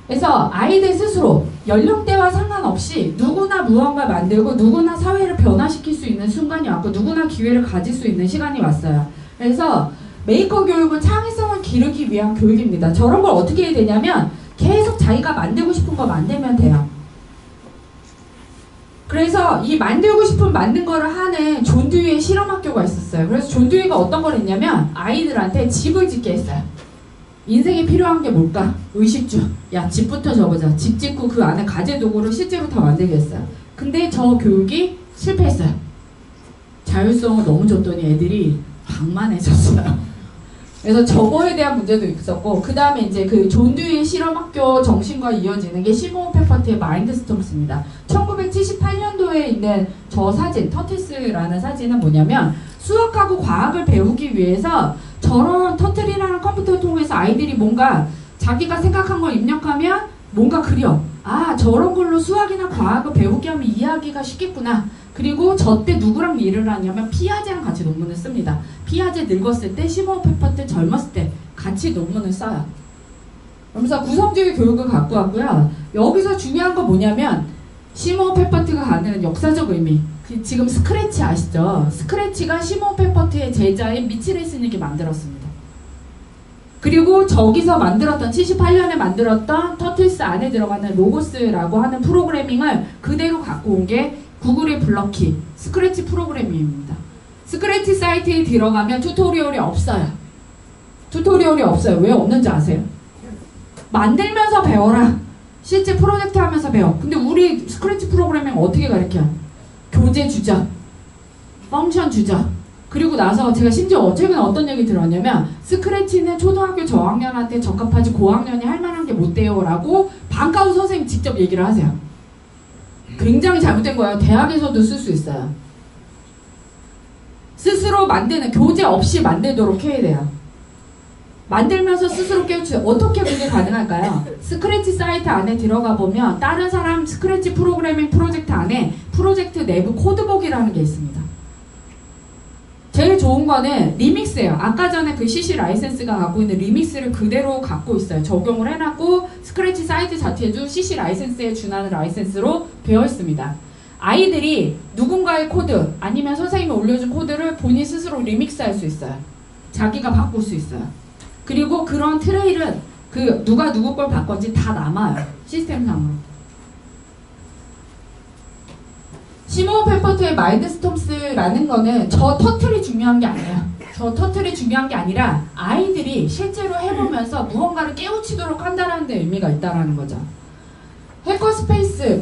그래서 아이들 스스로 연령대와 상관없이 누구나 무언가 만들고 누구나 사회를 변화시킬 수 있는 순간이 왔고 누구나 기회를 가질 수 있는 시간이 왔어요. 그래서 메이커 교육은 창의성을 기르기 위한 교육입니다. 저런 걸 어떻게 해야 되냐면 계속 자기가 만들고 싶은 거 만들면 돼요. 그래서 이 만들고 싶은 만든 거를 하는 존 듀이의 실험학교가 있었어요. 그래서 존 듀이가 어떤 걸 했냐면 아이들한테 집을 짓게 했어요. 인생에 필요한 게 뭘까? 의식주. 야, 집부터 적어자. 집 짓고 그 안에 가재도구를 실제로 다 만들게 했어요. 근데 저 교육이 실패했어요. 자율성을 너무 줬더니 애들이 방만해졌어요. 그래서 저거에 대한 문제도 있었고, 그 다음에 이제 그 존 듀이의 실험학교 정신과 이어지는 게 시몬 페퍼트의 마인드스톰스입니다. 1978년도에 있는 저 사진, 터티스라는 사진은 뭐냐면 수학하고 과학을 배우기 위해서 저런 터틀이라는 컴퓨터를 통해서 아이들이 뭔가 자기가 생각한 걸 입력하면 뭔가 그려. 아, 저런 걸로 수학이나 과학을 배우게 하면 이해하기가 쉽겠구나. 그리고 저 때 누구랑 일을 하냐면 피아제랑 같이 논문을 씁니다. 피아제 늙었을 때, 시몬 페퍼트 젊었을 때 같이 논문을 써요. 그러면서 구성주의 교육을 갖고 왔고요. 여기서 중요한 건 뭐냐면 시몬 페퍼트가 가는 역사적 의미. 지금 스크래치 아시죠? 스크래치가 시몬 페퍼트의 제자인 미치 레슬릭이 만들었습니다. 그리고 저기서 만들었던 78년에 만들었던 터틀스 안에 들어가는 로고스라고 하는 프로그래밍을 그대로 갖고 온 게 구글의 블럭키 스크래치 프로그래밍입니다. 스크래치 사이트에 들어가면 튜토리얼이 없어요. 튜토리얼이 없어요. 왜 없는지 아세요? 만들면서 배워라. 실제 프로젝트 하면서 배워. 근데 우리 스크래치 프로그래밍 어떻게 가르쳐? 교재 주자, 펑션 주자. 그리고 나서 제가 심지어 최근에 어떤 얘기 들었냐면 스크래치는 초등학교 저학년한테 적합하지 고학년이 할 만한 게 못 돼요 라고 방과후 선생님 직접 얘기를 하세요. 굉장히 잘못된 거예요. 대학에서도 쓸 수 있어요. 스스로 만드는, 교재 없이 만들도록 해야 돼요. 만들면서 스스로 깨우치세요. 어떻게 그게 가능할까요? 스크래치 사이트 안에 들어가 보면 다른 사람 스크래치 프로그래밍 프로젝트 안에 프로젝트 내부 코드북이라는 게 있습니다. 제일 좋은 거는 리믹스예요. 아까 전에 그 CC 라이센스가 갖고 있는 리믹스를 그대로 갖고 있어요. 적용을 해놨고 스크래치 사이트 자체도 CC 라이센스에 준하는 라이센스로 되어 있습니다. 아이들이 누군가의 코드 아니면 선생님이 올려준 코드를 본인 스스로 리믹스할 수 있어요. 자기가 바꿀 수 있어요. 그리고 그런 트레일은 그 누가 누구 걸 바꿨는지 다 남아요. 시스템상으로. 시몬 페퍼트의 마인드스톰스라는 거는 저 터틀이 중요한 게 아니에요. 저 터틀이 중요한 게 아니라 아이들이 실제로 해보면서 무언가를 깨우치도록 한다는 데 의미가 있다는 거죠. 해커스페이스,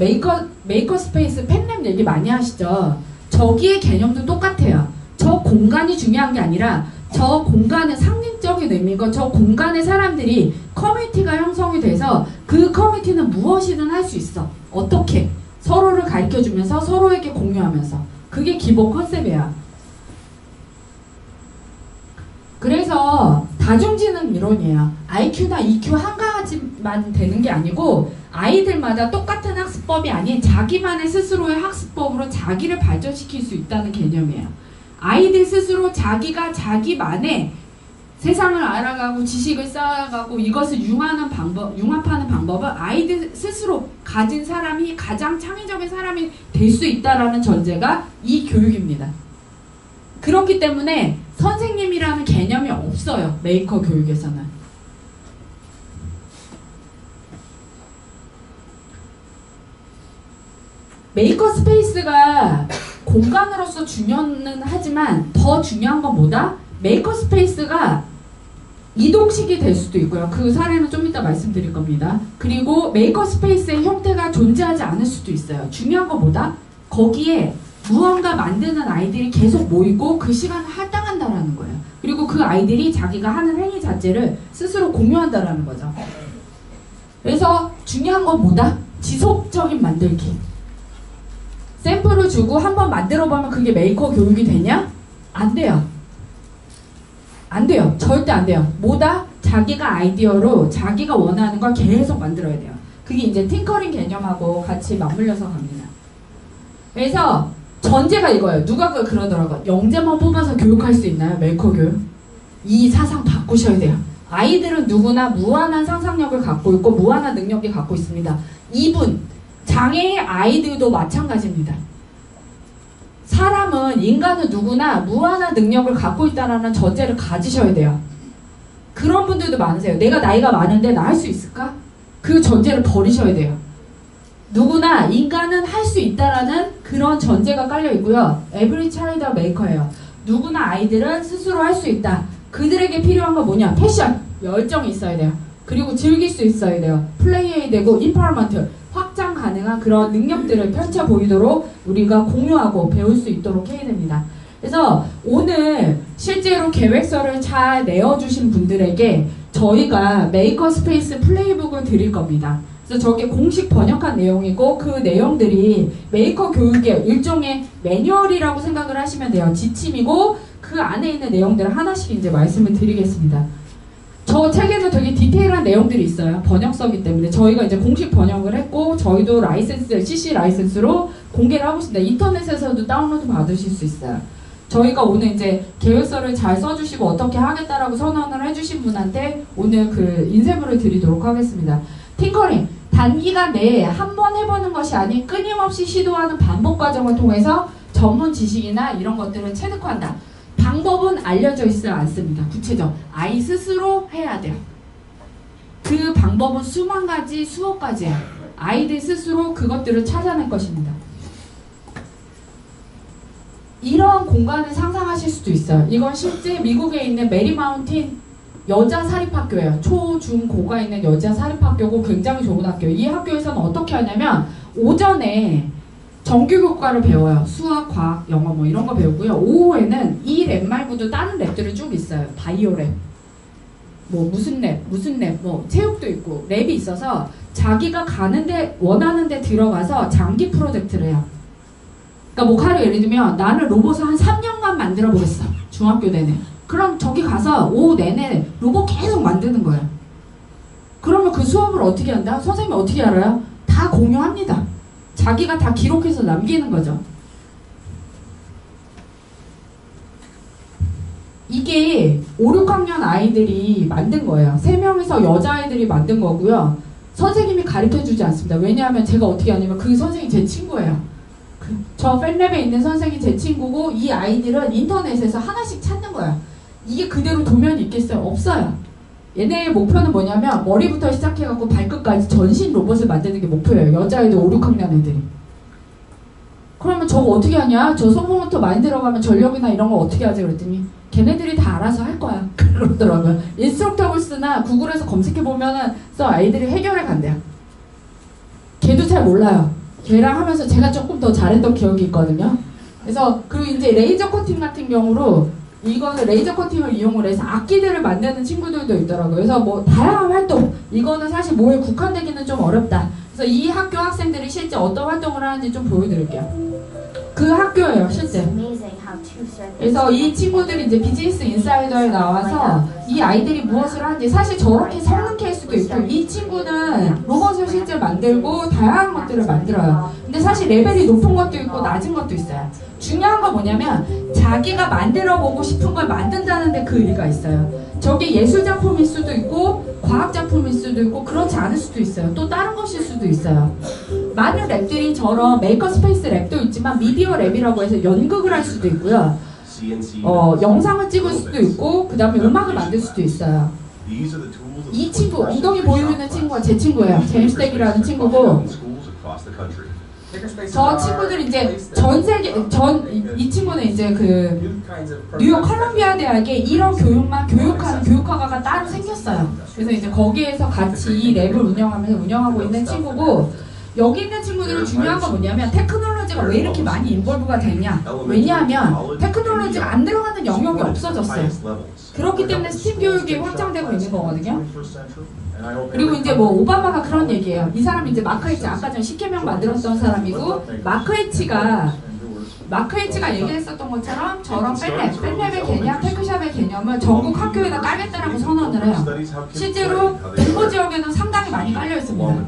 메이커스페이스, 팬랩 얘기 많이 하시죠. 저기의 개념도 똑같아요. 저 공간이 중요한 게 아니라 저 공간의 상징적인 의미고 저 공간의 사람들이 커뮤니티가 형성이 돼서 그 커뮤니티는 무엇이든 할 수 있어. 어떻게? 서로를 가르쳐주면서 서로에게 공유하면서. 그게 기본 컨셉이야. 그래서 다중지능 이론이에요. IQ나 EQ 한 가지만 되는 게 아니고 아이들마다 똑같은 학습법이 아닌 자기만의 스스로의 학습법으로 자기를 발전시킬 수 있다는 개념이에요. 아이들 스스로 자기가 자기만의 세상을 알아가고 지식을 쌓아가고 이것을 융합하는 방법은 아이들 스스로 가진 사람이 가장 창의적인 사람이 될 수 있다라는 전제가 이 교육입니다. 그렇기 때문에 선생님이라는 개념이 없어요. 메이커 교육에서는. 메이커 스페이스가 공간으로서 중요는 하지만 더 중요한 건 뭐다? 메이커 스페이스가 이동식이 될 수도 있고요. 그 사례는 좀 이따 말씀드릴 겁니다. 그리고 메이커 스페이스의 형태가 존재하지 않을 수도 있어요. 중요한 건 뭐다? 거기에 무언가 만드는 아이들이 계속 모이고 그 시간을 할당한다라는 거예요. 그리고 그 아이들이 자기가 하는 행위 자체를 스스로 공유한다라는 거죠. 그래서 중요한 건 뭐다? 지속적인 만들기. 샘플을 주고 한번 만들어보면 그게 메이커 교육이 되냐? 안 돼요. 안 돼요. 절대 안 돼요. 뭐다? 자기가 아이디어로 자기가 원하는 걸 계속 만들어야 돼요. 그게 이제 팅커링 개념하고 같이 맞물려서 갑니다. 그래서 전제가 이거예요. 누가 그러더라고요. 영재만 뽑아서 교육할 수 있나요? 메이커 교육? 이 사상 바꾸셔야 돼요. 아이들은 누구나 무한한 상상력을 갖고 있고 무한한 능력이 갖고 있습니다. 이분, 장애의 아이들도 마찬가지입니다. 사람은, 인간은 누구나 무한한 능력을 갖고 있다는 전제를 가지셔야 돼요. 그런 분들도 많으세요. 내가 나이가 많은데 나 할 수 있을까? 그 전제를 버리셔야 돼요. 누구나 인간은 할 수 있다라는 그런 전제가 깔려 있고요. Every child a maker예요. 누구나 아이들은 스스로 할 수 있다. 그들에게 필요한 건 뭐냐? 패션, 열정이 있어야 돼요. 그리고 즐길 수 있어야 돼요. 플레이해야 되고, 인파워먼트, 확장 가능한 그런 능력들을 펼쳐 보이도록 우리가 공유하고 배울 수 있도록 해야 됩니다. 그래서 오늘 실제로 계획서를 잘 내어주신 분들에게 저희가 메이커 스페이스 플레이북을 드릴 겁니다. 그래서 저게 공식 번역한 내용이고 그 내용들이 메이커 교육의 일종의 매뉴얼이라고 생각을 하시면 돼요. 지침이고 그 안에 있는 내용들을 하나씩 이제 말씀을 드리겠습니다. 저 책에는 되게 디테일한 내용들이 있어요. 번역서기 때문에 저희가 이제 공식 번역을 했고 저희도 라이센스, CC 라이센스로 공개를 하고 있습니다. 인터넷에서도 다운로드 받으실 수 있어요. 저희가 오늘 이제 계획서를 잘 써주시고 어떻게 하겠다라고 선언을 해주신 분한테 오늘 그 인쇄물을 드리도록 하겠습니다. 팅커링, 단기간 내에 한 번 해보는 것이 아닌 끊임없이 시도하는 반복 과정을 통해서 전문 지식이나 이런 것들을 체득한다. 방법은 알려져 있지 않습니다. 구체적. 아이 스스로 해야 돼요. 그 방법은 수만 가지, 수억 가지예요. 아이들 스스로 그것들을 찾아낼 것입니다. 이런 공간을 상상하실 수도 있어요. 이건 실제 미국에 있는 메리마운틴 여자 사립학교예요. 초, 중, 고가 있는 여자 사립학교고 굉장히 좋은 학교예요. 이 학교에서는 어떻게 하냐면 오전에 정규교과를 배워요. 수학, 과학, 영어 뭐 이런 거 배우고요. 오후에는 이 랩 말고도 다른 랩들이 쭉 있어요. 바이오 랩, 뭐 무슨 랩, 뭐 체육도 있고 랩이 있어서 자기가 가는데 원하는데 들어가서 장기 프로젝트를 해요. 그러니까 뭐 하루 예를 들면 나는 로봇을 한 3년간 만들어 보겠어. 중학교 내내. 그럼 저기 가서 오후 내내 로봇 계속 만드는 거예요. 그러면 그 수업을 어떻게 한다? 선생님이 어떻게 알아요? 다 공유합니다. 자기가 다 기록해서 남기는 거죠. 이게 5, 6학년 아이들이 만든 거예요. 3명이서 여자아이들이 만든 거고요. 선생님이 가르쳐주지 않습니다. 왜냐하면 제가 어떻게 하냐면 그 선생님이 제 친구예요. 저 팬랩에 있는 선생님이 제 친구고 이 아이들은 인터넷에서 하나씩 찾는 거예요. 이게 그대로 도면이 있겠어요? 없어요. 얘네의 목표는 뭐냐면 머리부터 시작해갖고 발끝까지 전신 로봇을 만드는 게 목표예요. 여자애들 5, 6학년 애들이. 그러면 저거 어떻게 하냐? 저 소모모터 많이 들어가면 전력이나 이런 거 어떻게 하지? 그랬더니 걔네들이 다 알아서 할 거야. 그러더라고요. 인스트럭터블스나 구글에서 검색해보면은 아이들이 해결해 간대요. 걔도 잘 몰라요. 걔랑 하면서 제가 조금 더 잘했던 기억이 있거든요. 그래서 그리고 이제 레이저 커팅 같은 경우로 이거는 레이저 커팅을 이용을 해서 악기들을 만드는 친구들도 있더라고요. 그래서 뭐 다양한 활동, 이거는 사실 뭐에 국한되기는 좀 어렵다. 그래서 이 학교 학생들이 실제 어떤 활동을 하는지 좀 보여드릴게요. 그 학교예요, 실제. 그래서 이 친구들이 이제 비즈니스 인사이더에 나와서 이 아이들이 무엇을 하는지 사실 저렇게 성능 케이스도 있고 이 친구는 로봇을 실제 만들고 다양한 것들을 만들어요. 근데 사실 레벨이 높은 것도 있고 낮은 것도 있어요. 중요한 건 뭐냐면 자기가 만들어보고 싶은 걸 만든다는데 그 의미가 있어요. 저게 예술작품일 수도 있고 과학작품일 수도 있고 그렇지 않을 수도 있어요. 또 다른 것일 수도 있어요. 많은 랩들이 저런 메이커 스페이스 랩도 있지만 미디어 랩이라고 해서 연극을 할 수도 있고요. 영상을 찍을 수도 있고 그 다음에 음악을 만들 수도 있어요. 이 친구, 엉덩이 보이는 친구가 제 친구예요. 제임스 덱이라는 친구고 저 친구들 이제 전 세계 이 친구는 이제 그 뉴욕 컬럼비아 대학에 이런 교육만 교육하는 교육학과가 따로 생겼어요. 그래서 이제 거기에서 같이 이 랩을 운영하고 있는 친구고 여기 있는 친구들은 중요한 건 뭐냐면 테크놀로지가 왜 이렇게 많이 인볼브가 됐냐? 왜냐하면 테크놀로지가 안 들어가는 영역이 없어졌어요. 그렇기 때문에 스팀 교육이 확장되고 있는 거거든요. 그리고 이제 뭐 오바마가 그런 얘기예요. 이 사람이 이제 마크 엣지 아까 전에 10개명 만들었던 사람이고 마크 엣지가 마크 H가 얘기했었던 것처럼 저런 팬랩의 개념, 테크샵의 개념을 전국 학교에다 깔겠다라고 선언을 해요. 실제로 동부 지역에는 상당히 많이 깔려 있습니다.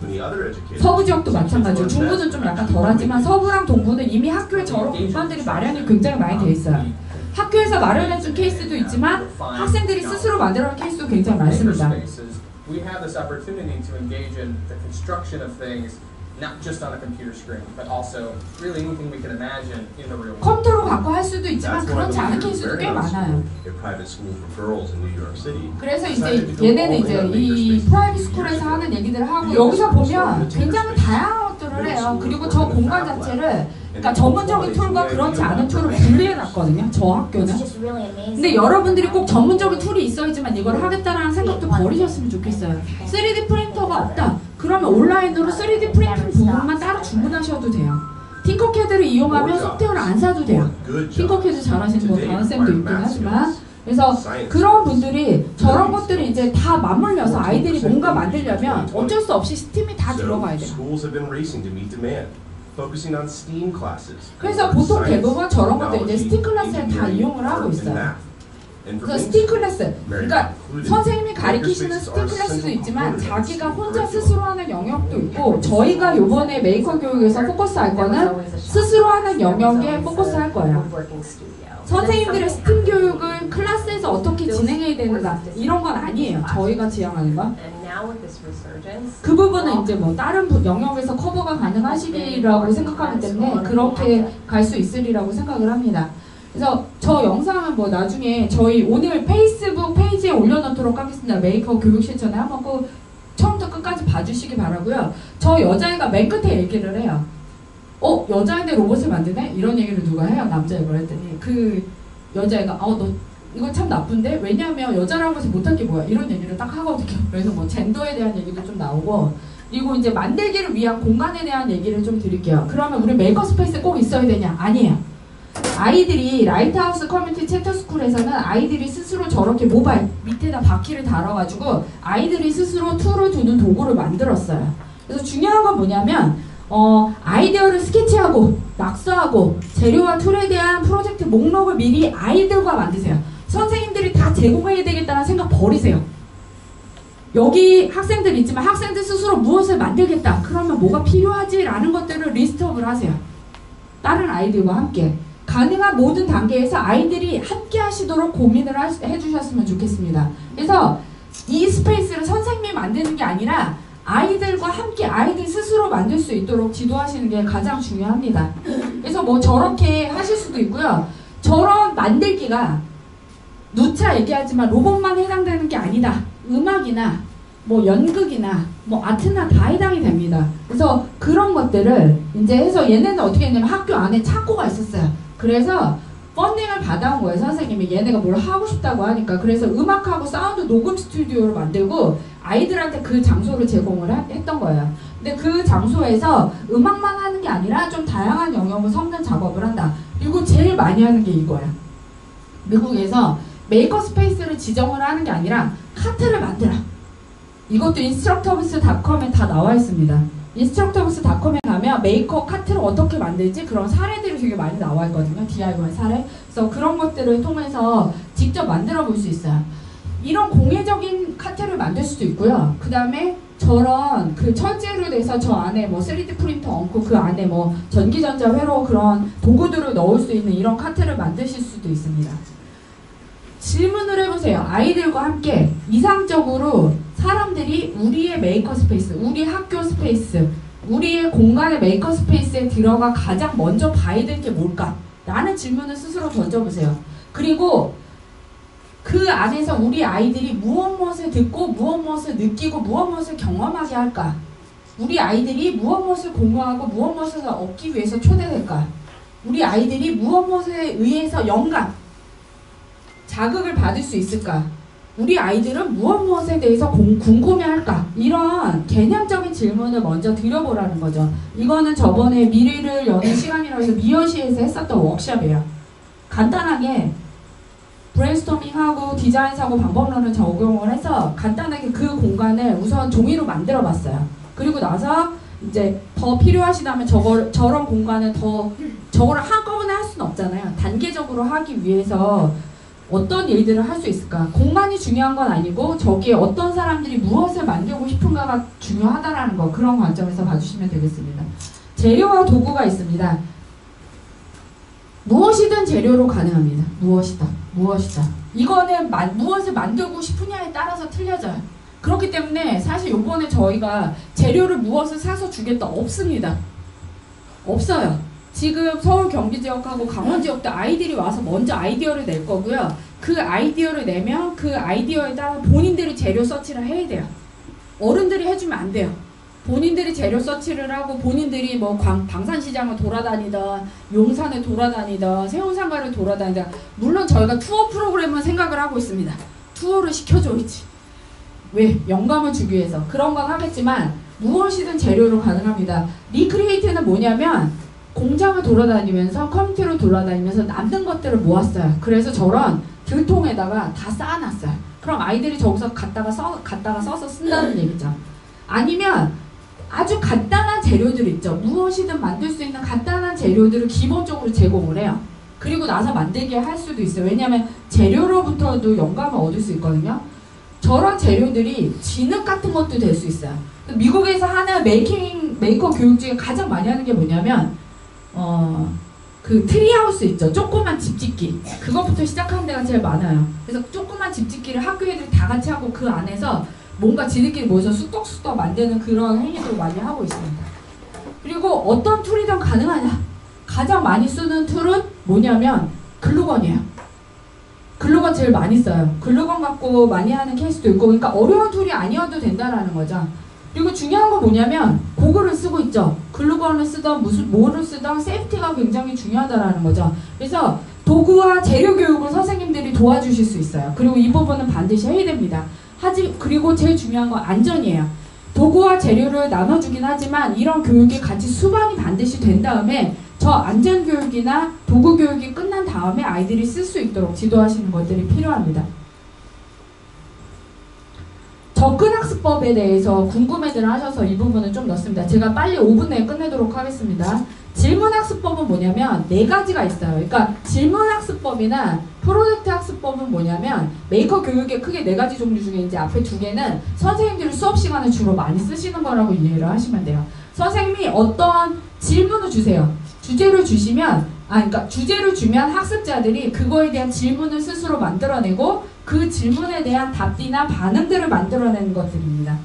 서부 지역도 마찬가지고 중부는 좀 약간 덜하지만 서부랑 동부는 이미 학교에 저런 공간들이 마련이 굉장히 많이 돼 있어요. 학교에서 마련해준 케이스도 있지만 학생들이 스스로 만들어낸 케이스도 굉장히 많습니다. We have this opportunity to engage in the construction of things not just on a computer screen, but also really anything we can imagine in the real world. 컴퓨터로 갖고 할 수도 있지만 그렇지 않은 케이스도 꽤 많아요. 그래서 이제 얘네는 이제 이 프라이빗 스쿨에서 하는 얘기들을 하고 여기서 보면 굉장히 다양한 것들을 해요. 그리고 저 공간 자체를 그러니까 전문적인 툴과 그렇지 않은 툴을 분리해놨거든요. 저 학교는. 근데 여러분들이 꼭 전문적인 툴이 있어야지만 이걸 하겠다라는 생각도 버리셨으면 좋겠어요. 3D 프린터가 없다. 그러면 온라인으로 3D 프린팅 부분만 따로 주문하셔도 돼요. 팅커캐드를 이용하면 소프트웨어를 안 사도 돼요. 팅커캐드 잘하시는 뭐 다른 쌤도 있긴 하지만 그래서 그런 분들이 저런 것들이 이제 다 맞물려서 아이들이 뭔가 만들려면 어쩔 수 없이 스팀이 다 들어가야 돼요. 그래서 보통 대부분 저런 것들 이제 스팀 클래스를 다 이용을 하고 있어요. 그래서 스팀 클래스, 그러니까 선생님이 가르치시는 스팀 클래스도 있지만 자기가 혼자 스스로 하는 영역도 있고 저희가 요번에 메이커 교육에서 포커스할 거는 스스로 하는 영역에 포커스할 거예요. 선생님들의 스팀 교육을 클래스에서 어떻게 진행해야 되는가 이런 건 아니에요. 저희가 지향하는 건. 그 부분은 이제 뭐 다른 영역에서 커버가 가능하시리라고 생각하기 때문에 그렇게 갈 수 있으리라고 생각을 합니다. 그래서 저 영상은 뭐 나중에 저희 오늘 페이스북 페이지에 올려놓도록 하겠습니다. 메이커 교육 실천에 한번 꼭 처음부터 끝까지 봐주시기 바라고요. 저 여자애가 맨 끝에 얘기를 해요. 여자애인데 로봇을 만드네? 이런 얘기를 누가 해요. 남자애가 했더니 그 여자애가 너 이거 참 나쁜데? 왜냐하면 여자라고 해서 못할 게 뭐야? 이런 얘기를 딱 하거든요. 그래서 뭐 젠더에 대한 얘기도 좀 나오고 그리고 이제 만들기를 위한 공간에 대한 얘기를 좀 드릴게요. 그러면 우리 메이커 스페이스 꼭 있어야 되냐? 아니에요. 아이들이 라이트하우스 커뮤니티 챕터스쿨에서는 아이들이 스스로 저렇게 모바일 밑에다 바퀴를 달아가지고 아이들이 스스로 툴을 두는 도구를 만들었어요. 그래서 중요한 건 뭐냐면 아이디어를 스케치하고 낙서하고 재료와 툴에 대한 프로젝트 목록을 미리 아이들과 만드세요. 선생님들이 다 제공해야 되겠다는 생각 버리세요. 여기 학생들 있지만 학생들 스스로 무엇을 만들겠다. 그러면 뭐가 필요하지? 라는 것들을 리스트업을 하세요. 다른 아이들과 함께. 가능한 모든 단계에서 아이들이 함께 하시도록 고민을 해주셨으면 좋겠습니다. 그래서 이 스페이스를 선생님이 만드는 게 아니라 아이들과 함께 아이들 스스로 만들 수 있도록 지도하시는 게 가장 중요합니다. 그래서 뭐 저렇게 하실 수도 있고요. 저런 만들기가 누차 얘기하지만 로봇만 해당되는 게 아니다. 음악이나 뭐 연극이나 뭐 아트나 다 해당이 됩니다. 그래서 그런 것들을 이제 해서 얘네는 어떻게 했냐면 학교 안에 창고가 있었어요. 그래서 펀딩을 받아온 거예요. 선생님이 얘네가 뭘 하고 싶다고 하니까. 그래서 음악하고 사운드 녹음 스튜디오를 만들고 아이들한테 그 장소를 제공을 했던 거예요. 근데 그 장소에서 음악만 하는 게 아니라 좀 다양한 영역을 섞는 작업을 한다. 그리고 제일 많이 하는 게 이거예요. 미국에서 메이커 스페이스를 지정을 하는 게 아니라 카트를 만들어. 이것도 인스트럭터브스.com에 다 나와 있습니다. 인스트럭터브스.com에 가면 메이커 카트를 어떻게 만들지 그런 사례들이 되게 많이 나와 있거든요. DIY 사례. 그래서 그런 것들을 통해서 직접 만들어 볼 수 있어요. 이런 공예적인 카트를 만들 수도 있고요. 그 다음에 저런 그 철제로 돼서 저 안에 뭐 3D 프린터 얹고 그 안에 뭐 전기전자 회로 그런 도구들을 넣을 수 있는 이런 카트를 만드실 수도 있습니다. 질문을 해보세요. 아이들과 함께 이상적으로 사람들이 우리의 메이커 스페이스, 우리 학교 스페이스, 우리의 공간의 메이커 스페이스에 들어가 가장 먼저 봐야 될 게 뭘까? 라는 질문을 스스로 던져보세요. 그리고 그 안에서 우리 아이들이 무엇을 듣고 무엇을 느끼고 무엇을 경험하게 할까? 우리 아이들이 무엇을 공부하고 무엇을 얻기 위해서 초대될까? 우리 아이들이 무엇에 의해서 영감, 자극을 받을 수 있을까? 우리 아이들은 무엇에 대해서 궁금해할까? 이런 개념적인 질문을 먼저 드려보라는 거죠. 이거는 저번에 미래를 여는 시간이라고 해서 미여시에서 했었던 워크숍이에요. 간단하게 브레인스토밍하고 디자인하고 방법론을 적용을 해서 간단하게 그 공간을 우선 종이로 만들어 봤어요. 그리고 나서 이제 더 필요하시다면 저런 공간을 더 저거를 한꺼번에 할 수는 수는 없잖아요. 단계적으로 하기 위해서 어떤 일들을 할 수 있을까? 공간이 중요한 건 아니고 저기에 어떤 사람들이 무엇을 만들고 싶은가가 중요하다라는 거, 그런 관점에서 봐주시면 되겠습니다. 재료와 도구가 있습니다. 무엇이든 재료로 가능합니다. 무엇이다. 이거는 무엇을 만들고 싶으냐에 따라서 틀려져요. 그렇기 때문에 사실 요번에 저희가 재료를 무엇을 사서 주겠다 없습니다. 없어요. 지금 서울 경기 지역하고 강원 지역도 아이들이 와서 먼저 아이디어를 낼 거고요. 그 아이디어를 내면 그 아이디어에 따라 본인들이 재료 서치를 해야 돼요. 어른들이 해주면 안 돼요. 본인들이 재료 서치를 하고 본인들이 뭐 방산시장을 돌아다니다, 용산을 돌아다니다, 세운상가를 돌아다니다. 물론 저희가 투어 프로그램은 생각을 하고 있습니다. 투어를 시켜줘야지. 왜? 영감을 주기 위해서. 그런 건 하겠지만 무엇이든 재료로 가능합니다. 리크리에이트는 뭐냐면 공장을 돌아다니면서 커뮤니티로 돌아다니면서 남는 것들을 모았어요. 그래서 저런 들통에다가 다 쌓아놨어요. 그럼 아이들이 저기서 갖다가 써서 쓴다는 얘기죠. 아니면 아주 간단한 재료들 있죠. 무엇이든 만들 수 있는 간단한 재료들을 기본적으로 제공을 해요. 그리고 나서 만들게 할 수도 있어요. 왜냐하면 재료로부터도 영감을 얻을 수 있거든요. 저런 재료들이 진흙 같은 것도 될 수 있어요. 미국에서 하는 메이커 교육 중에 가장 많이 하는 게 뭐냐면 그 트리하우스 있죠. 조그만 집 짓기. 그것부터 시작하는 데가 제일 많아요. 그래서 조그만 집 짓기를 학교 애들이 다 같이 하고 그 안에서 뭔가 지들끼리 모여서 쑥떡쑥떡 만드는 그런 행위도 많이 하고 있습니다. 그리고 어떤 툴이든 가능하냐? 가장 많이 쓰는 툴은 뭐냐면 글루건이에요. 글루건 제일 많이 써요. 글루건 갖고 많이 하는 케이스도 있고, 그러니까 어려운 툴이 아니어도 된다라는 거죠. 그리고 중요한 건 뭐냐면 고글을 쓰고 있죠. 글루건을 쓰던 뭐를 쓰던 세이프티가 굉장히 중요하다라는 거죠. 그래서 도구와 재료 교육을 선생님들이 도와주실 수 있어요. 그리고 이 부분은 반드시 해야 됩니다. 그리고 제일 중요한 건 안전이에요. 도구와 재료를 나눠주긴 하지만 이런 교육이 같이 수반이 반드시 된 다음에 저 안전교육이나 도구교육이 끝난 다음에 아이들이 쓸 수 있도록 지도하시는 것들이 필요합니다. 접근학습법에 대해서 궁금해들 하셔서 이 부분을 좀 넣습니다. 제가 빨리 5분 내에 끝내도록 하겠습니다. 질문학습법은 뭐냐면 4가지가 있어요. 그러니까 질문학습법이나 프로젝트 학습법은 뭐냐면 메이커 교육의 크게 4가지 종류 중에 이제 앞에 2개는 선생님들이 수업 시간에 주로 많이 쓰시는 거라고 이해를 하시면 돼요. 선생님이 어떤 질문을 주세요. 주제를 주시면 그러니까 주제를 주면 학습자들이 그거에 대한 질문을 스스로 만들어내고 그 질문에 대한 답이나 반응들을 만들어내는 것들입니다.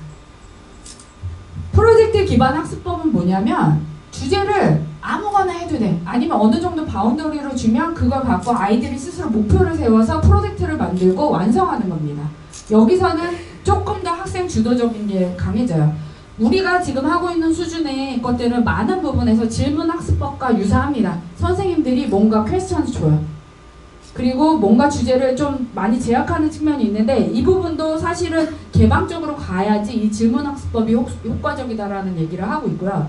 프로젝트 기반 학습법은 뭐냐면 주제를 아무거나 해도 돼. 아니면 어느 정도 바운더리로 주면 그걸 갖고 아이들이 스스로 목표를 세워서 프로젝트를 만들고 완성하는 겁니다. 여기서는 조금 더 학생 주도적인 게 강해져요. 우리가 지금 하고 있는 수준의 것들은 많은 부분에서 질문학습법과 유사합니다. 선생님들이 뭔가 퀘스천을 줘요. 그리고 뭔가 주제를 좀 많이 제약하는 측면이 있는데 이 부분도 사실은 개방적으로 가야지 이 질문학습법이 효과적이다라는 얘기를 하고 있고요.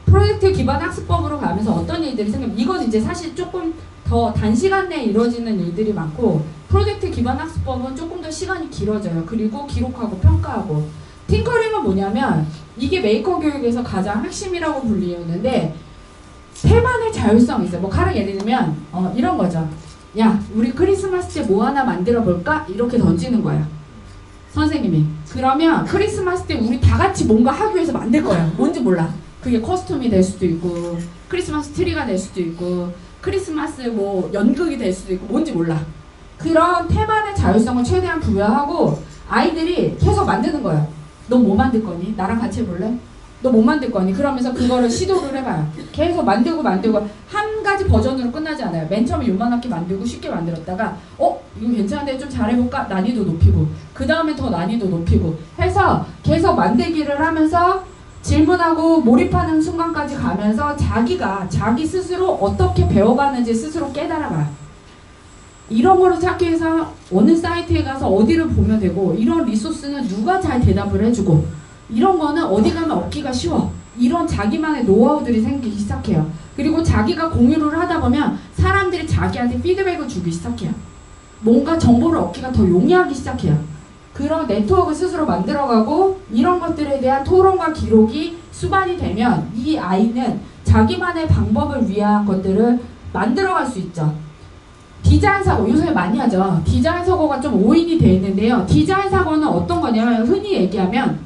프로젝트 기반 학습법으로 가면서 어떤 일들이 생기면 이건 이제 사실 조금 더 단시간 내에 이루어지는 일들이 많고 프로젝트 기반 학습법은 조금 더 시간이 길어져요. 그리고 기록하고 평가하고 팅커링은 뭐냐면 이게 메이커 교육에서 가장 핵심이라고 불리는데 테마의 자율성이 있어요. 뭐 가령 예를 들면 이런 거죠. 야, 우리 크리스마스 때 뭐 하나 만들어 볼까? 이렇게 던지는 거예요. 선생님이. 그러면 크리스마스 때 우리 다 같이 뭔가 하기 위해서 만들 거예요. 뭔지 몰라. 그게 커스텀이 될 수도 있고 크리스마스 트리가 될 수도 있고 크리스마스 뭐 연극이 될 수도 있고 뭔지 몰라. 그런 테마의 자율성을 최대한 부여하고 아이들이 계속 만드는 거예요. 너 뭐 만들 거니? 나랑 같이 해볼래? 너 뭐 만들 거니? 그러면서 그거를 시도를 해봐요. 계속 만들고 한 가지 버전으로 끝나지 않아요. 맨 처음에 요만하게 만들고 쉽게 만들었다가 이거 괜찮은데 좀 잘해볼까? 난이도 높이고 그 다음에 더 난이도 높이고 해서 계속 만들기를 하면서 질문하고 몰입하는 순간까지 가면서 자기 스스로 어떻게 배워가는지 스스로 깨달아가요. 이런 거를 찾기 위해서 어느 사이트에 가서 어디를 보면 되고 이런 리소스는 누가 잘 대답을 해주고 이런 거는 어디 가면 얻기가 쉬워. 이런 자기만의 노하우들이 생기기 시작해요. 그리고 자기가 공유를 하다 보면 사람들이 자기한테 피드백을 주기 시작해요. 뭔가 정보를 얻기가 더 용이하기 시작해요. 그런 네트워크 스스로 만들어가고 이런 것들에 대한 토론과 기록이 수반이 되면 이 아이는 자기만의 방법을 위한 것들을 만들어갈 수 있죠. 디자인 사고, 요새 많이 하죠. 디자인 사고가 좀 오인이 되어 있는데요. 디자인 사고는 어떤 거냐면 흔히 얘기하면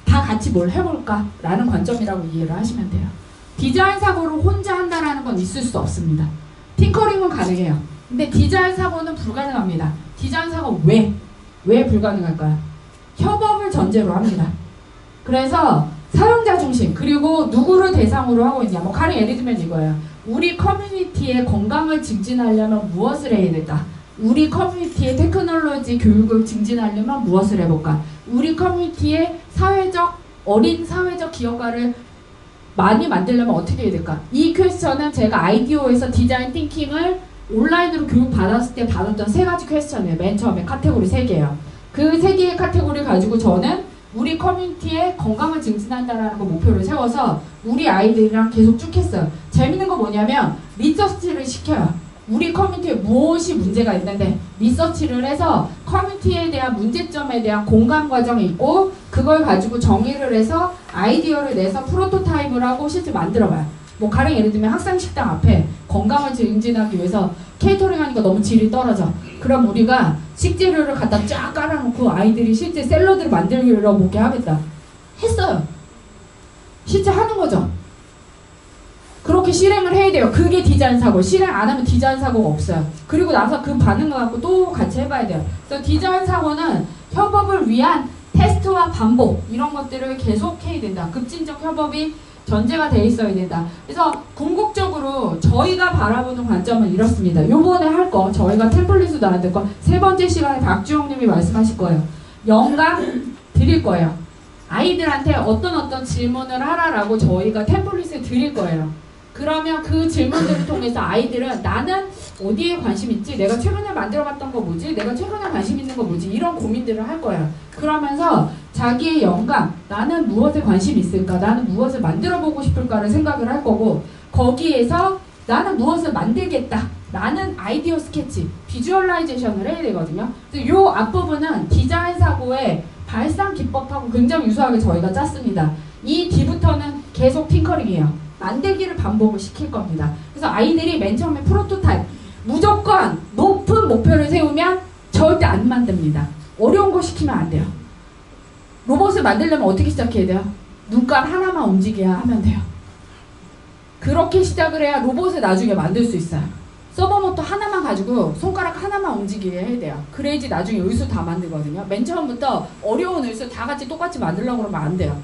다 같이 뭘 해볼까? 라는 관점이라고 이해를 하시면 돼요. 디자인 사고를 혼자 한다라는 건 있을 수 없습니다. 팅커링은 가능해요. 근데 디자인 사고는 불가능합니다. 디자인 사고 왜 불가능할까요? 협업을 전제로 합니다. 그래서 사용자 중심, 그리고 누구를 대상으로 하고 있냐. 뭐 가령 예를 들면 이거예요. 우리 커뮤니티의 건강을 증진하려면 무엇을 해야 될까? 우리 커뮤니티의 테크놀로지 교육을 증진하려면 무엇을 해볼까? 우리 커뮤니티의 어린 사회적 기업가를 많이 만들려면 어떻게 해야 될까? 이 퀘스천은 제가 아이디어에서 디자인 띵킹을 온라인으로 교육 받았을 때 받았던 3가지 퀘스천이에요. 맨 처음에 카테고리 3개예요. 그 3개의 카테고리를 가지고 저는 우리 커뮤니티의 건강을 증진한다라는 거 목표를 세워서 우리 아이들이랑 계속 쭉 했어요. 재밌는 거 뭐냐면 리서치를 시켜요. 우리 커뮤니티에 무엇이 문제가 있는데 리서치를 해서 커뮤니티에 대한 문제점에 대한 공감 과정이 있고 그걸 가지고 정의를 해서 아이디어를 내서 프로토타입을 하고 실제 만들어봐요. 뭐 가령 예를 들면 학생식당 앞에 건강을 증진하기 위해서 케이터링 하니까 너무 질이 떨어져. 그럼 우리가 식재료를 갖다 쫙 깔아놓고 아이들이 실제 샐러드를 만들기로 보게 하겠다. 했어요. 실제 하는 거죠. 그렇게 실행을 해야 돼요. 그게 디자인 사고. 실행 안 하면 디자인 사고가 없어요. 그리고 나서 그 반응을 갖고 또 같이 해봐야 돼요. 그래서 디자인 사고는 협업을 위한 테스트와 반복 이런 것들을 계속 해야 된다. 급진적 협업이 전제가 돼 있어야 된다. 그래서 궁극적으로 저희가 바라보는 관점은 이렇습니다. 요번에 할 거 저희가 템플릿도 만들 거 3번째 시간에 박주영님이 말씀하실 거예요. 영감 드릴 거예요. 아이들한테 어떤 질문을 하라라고 저희가 템플릿을 드릴 거예요. 그러면 그 질문들을 통해서 아이들은 나는 어디에 관심 있지? 내가 최근에 만들어봤던 거 뭐지? 내가 최근에 관심 있는 거 뭐지? 이런 고민들을 할 거예요. 그러면서 자기의 영감, 나는 무엇에 관심이 있을까? 나는 무엇을 만들어보고 싶을까를 생각을 할 거고 거기에서 나는 무엇을 만들겠다. 나는 아이디어 스케치, 비주얼라이제이션을 해야 되거든요. 그래서 이 앞부분은 디자인 사고의 발상 기법하고 굉장히 유사하게 저희가 짰습니다. 이 뒤부터는 계속 팅커링이에요. 만들기를 반복을 시킬 겁니다. 그래서 아이들이 맨 처음에 프로토타입 무조건 높은 목표를 세우면 절대 안 만듭니다. 어려운 거 시키면 안 돼요. 로봇을 만들려면 어떻게 시작해야 돼요? 눈깔 하나만 움직여야 하면 돼요. 그렇게 시작을 해야 로봇을 나중에 만들 수 있어요. 서버모터 하나만 가지고 손가락 하나만 움직이게 해야 돼요. 그래야지 나중에 의수 다 만들거든요. 맨 처음부터 어려운 의수 다 같이 똑같이 만들려고 그러면 안 돼요.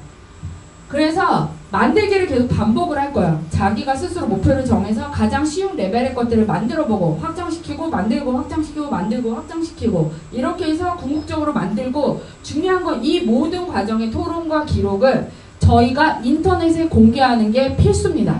그래서 만들기를 계속 반복을 할 거예요. 자기가 스스로 목표를 정해서 가장 쉬운 레벨의 것들을 만들어보고 확장시키고 만들고 확장시키고 만들고 확장시키고 이렇게 해서 궁극적으로 만들고 중요한 건 이 모든 과정의 토론과 기록을 저희가 인터넷에 공개하는 게 필수입니다.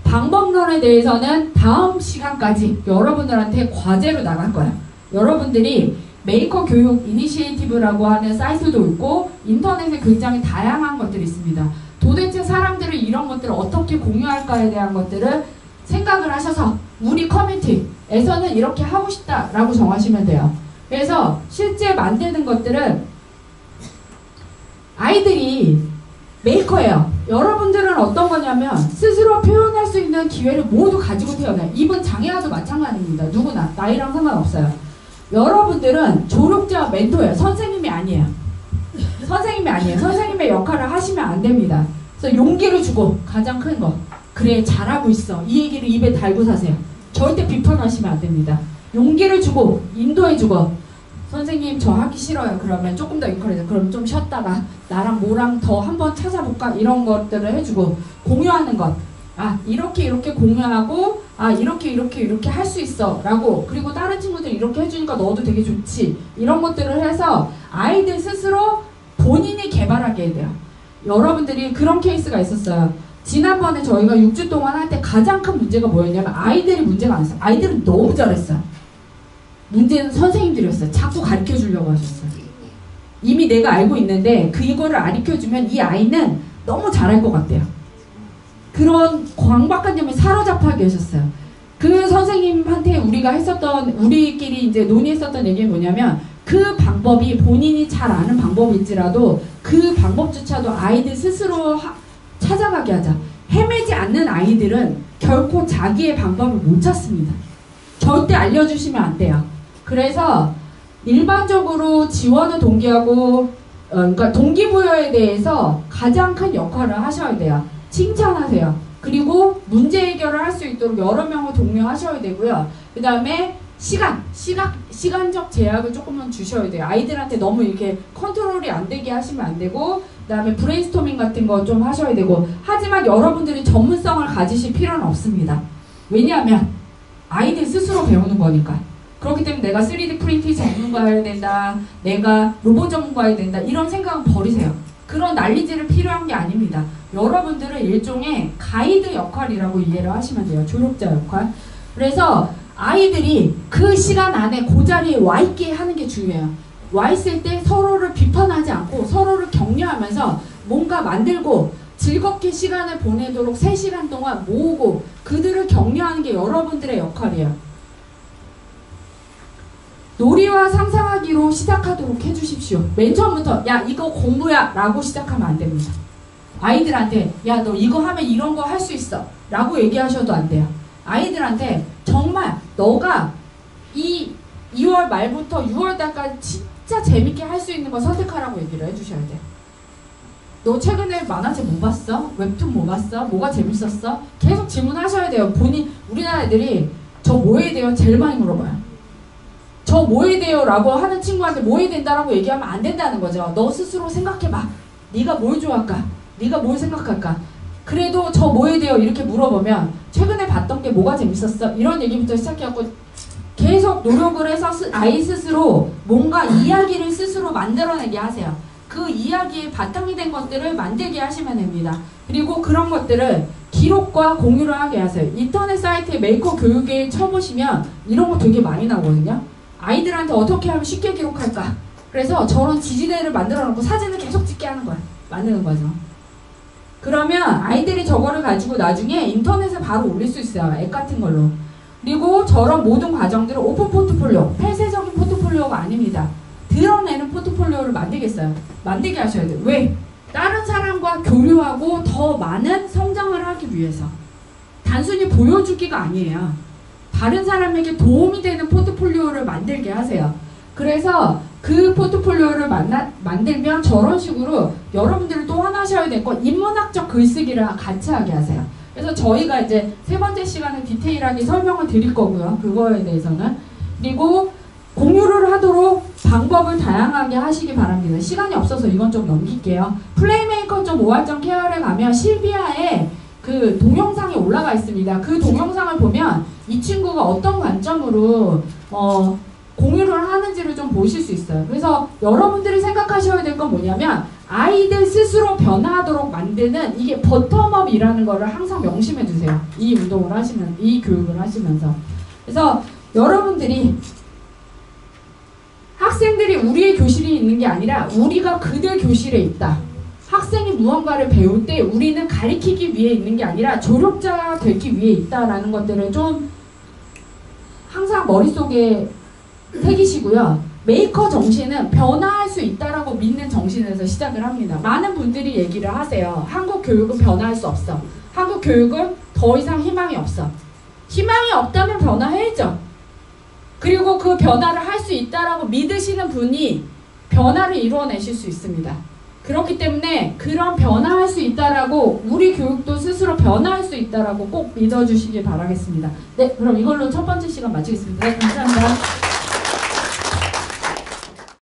방법론에 대해서는 다음 시간까지 여러분들한테 과제로 나갈 거예요. 여러분들이 메이커 교육 이니시에이티브라고 하는 사이트도 있고 인터넷에 굉장히 다양한 것들이 있습니다. 도대체 사람들이 이런 것들을 어떻게 공유할까에 대한 것들을 생각을 하셔서 우리 커뮤니티에서는 이렇게 하고 싶다라고 정하시면 돼요. 그래서 실제 만드는 것들은 아이들이 메이커예요. 여러분들은 어떤 거냐면 스스로 표현할 수 있는 기회를 모두 가지고 태어나요. 이분 장애아도 마찬가지입니다. 누구나 나이랑 상관없어요. 여러분들은 조력자 멘토예요. 선생님이 아니에요. 선생님이 아니에요. 선생님의 역할을 하시면 안 됩니다. 그래서 용기를 주고 가장 큰 거. 그래 잘하고 있어. 이 얘기를 입에 달고 사세요. 절대 비판하시면 안 됩니다. 용기를 주고 인도해주고 선생님 저 하기 싫어요. 그러면 조금 더 인커리지. 그럼 좀 쉬었다가 나랑 뭐랑 더 한번 찾아볼까? 이런 것들을 해주고 공유하는 것. 아 이렇게 공유하고 아 이렇게 할 수 있어 라고 그리고 다른 친구들 이렇게 해주니까 너도 되게 좋지 이런 것들을 해서 아이들 스스로 본인이 개발하게 해야 돼요. 여러분들이 그런 케이스가 있었어요. 지난번에 저희가 6주 동안 할 때 가장 큰 문제가 뭐였냐면 아이들이 문제가 아니었어요. 아이들은 너무 잘했어요. 문제는 선생님들이었어요. 자꾸 가르쳐 주려고 하셨어요. 이미 내가 알고 있는데 그거를 가르쳐주면 이 아이는 너무 잘할 것 같대요. 그런 광박관념에 사로잡혀 계셨어요. 그 선생님한테 우리끼리 이제 논의했었던 얘기는 뭐냐면 그 방법이 본인이 잘 아는 방법일지라도 그 방법조차도 아이들 스스로 찾아가게 하자. 헤매지 않는 아이들은 결코 자기의 방법을 못 찾습니다. 절대 알려주시면 안 돼요. 그래서 일반적으로 지원을 동기하고 그러니까 동기부여에 대해서 가장 큰 역할을 하셔야 돼요. 칭찬하세요. 그리고 문제 해결을 할 수 있도록 여러 명을 독려하셔야 되고요. 그 다음에 시간적 제약을 조금은 주셔야 돼요. 아이들한테 너무 이렇게 컨트롤이 안 되게 하시면 안 되고, 그 다음에 브레인스토밍 같은 거 좀 하셔야 되고, 하지만 여러분들이 전문성을 가지실 필요는 없습니다. 왜냐하면 아이들 스스로 배우는 거니까. 그렇기 때문에 내가 3D 프린팅 전문가여야 된다, 내가 로봇 전문가여야 된다, 이런 생각은 버리세요. 그런 난리질을 필요한 게 아닙니다. 여러분들은 일종의 가이드 역할이라고 이해를 하시면 돼요. 조력자 역할. 그래서 아이들이 그 시간 안에 그 자리에 와 있게 하는 게 중요해요. 와 있을 때 서로를 비판하지 않고 서로를 격려하면서 뭔가 만들고 즐겁게 시간을 보내도록 3시간 동안 모으고 그들을 격려하는 게 여러분들의 역할이에요. 놀이와 상상하기로 시작하도록 해주십시오. 맨 처음부터 야 이거 공부야 라고 시작하면 안 됩니다. 아이들한테 야 너 이거 하면 이런 거 할 수 있어 라고 얘기하셔도 안 돼요. 아이들한테 정말 너가 이 2월 말부터 6월 달까지 진짜 재밌게 할 수 있는 거 선택하라고 얘기를 해주셔야 돼요. 너 최근에 만화책 뭐 봤어? 웹툰 뭐 봤어? 뭐가 재밌었어? 계속 질문하셔야 돼요. 우리나라 애들이 저 뭐 해야 돼요? 제일 많이 물어봐요. 저 뭐 해야 돼요? 라고 하는 친구한테 뭐 해야 된다라고 얘기하면 안 된다는 거죠. 너 스스로 생각해봐. 네가 뭘 좋아할까? 네가 뭘 생각할까? 그래도 저 뭐 해야 돼요? 이렇게 물어보면 최근에 봤던 게 뭐가 재밌었어? 이런 얘기부터 시작해갖고 계속 노력을 해서 아이 스스로 뭔가 이야기를 스스로 만들어내게 하세요. 그 이야기에 바탕이 된 것들을 만들게 하시면 됩니다. 그리고 그런 것들을 기록과 공유를 하게 하세요. 인터넷 사이트에 메이커 교육에 쳐보시면 이런 거 되게 많이 나오거든요. 아이들한테 어떻게 하면 쉽게 기록할까? 그래서 저런 지지대를 만들어 놓고 사진을 계속 찍게 하는 거예요. 만드는 거죠. 그러면 아이들이 저거를 가지고 나중에 인터넷에 바로 올릴 수 있어요. 앱 같은 걸로. 그리고 저런 모든 과정들은 오픈 포트폴리오, 폐쇄적인 포트폴리오가 아닙니다. 드러내는 포트폴리오를 만들겠어요. 만들게 하셔야 돼요. 왜? 다른 사람과 교류하고 더 많은 성장을 하기 위해서. 단순히 보여주기가 아니에요. 다른 사람에게 도움이 되는 포트폴리오를 만들게 하세요. 그래서 그 포트폴리오를 만들면 저런 식으로 여러분들이 또 하나 하셔야 될 건 인문학적 글쓰기를 같이 하게 하세요. 그래서 저희가 이제 3번째 시간에 디테일하게 설명을 드릴 거고요. 그거에 대해서는. 그리고 공유를 하도록 방법을 다양하게 하시기 바랍니다. 시간이 없어서 이건 좀 넘길게요. 플레이메이커 좀 5할점 케어에 가면 실비아의 그 동영상이 올라가 있습니다. 그 동영상을 보면 이 친구가 어떤 관점으로 공유를 하는지를 좀 보실 수 있어요. 그래서 여러분들이 생각하셔야 될 건 뭐냐면 아이들 스스로 변화하도록 만드는 이게 버텀업이라는 거를 항상 명심해 주세요. 이 운동을 하시면, 이 교육을 하시면서. 그래서 여러분들이 학생들이 우리의 교실이 있는 게 아니라 우리가 그들 교실에 있다. 학생이 무언가를 배울 때 우리는 가리키기 위해 있는 게 아니라 조력자가 되기 위해 있다라는 것들을 좀 항상 머릿속에 새기시고요. 메이커 정신은 변화할 수 있다라고 믿는 정신에서 시작을 합니다. 많은 분들이 얘기를 하세요. 한국 교육은 변화할 수 없어. 한국 교육은 더 이상 희망이 없어. 희망이 없다면 변화해야죠. 그리고 그 변화를 할 수 있다라고 믿으시는 분이 변화를 이루어내실 수 있습니다. 그렇기 때문에 그런 변화할 수 있다라고 우리 교육도 스스로 변화할 수 있다라고 꼭 믿어주시길 바라겠습니다. 네, 그럼 이걸로 첫 번째 시간 마치겠습니다. 네, 감사합니다.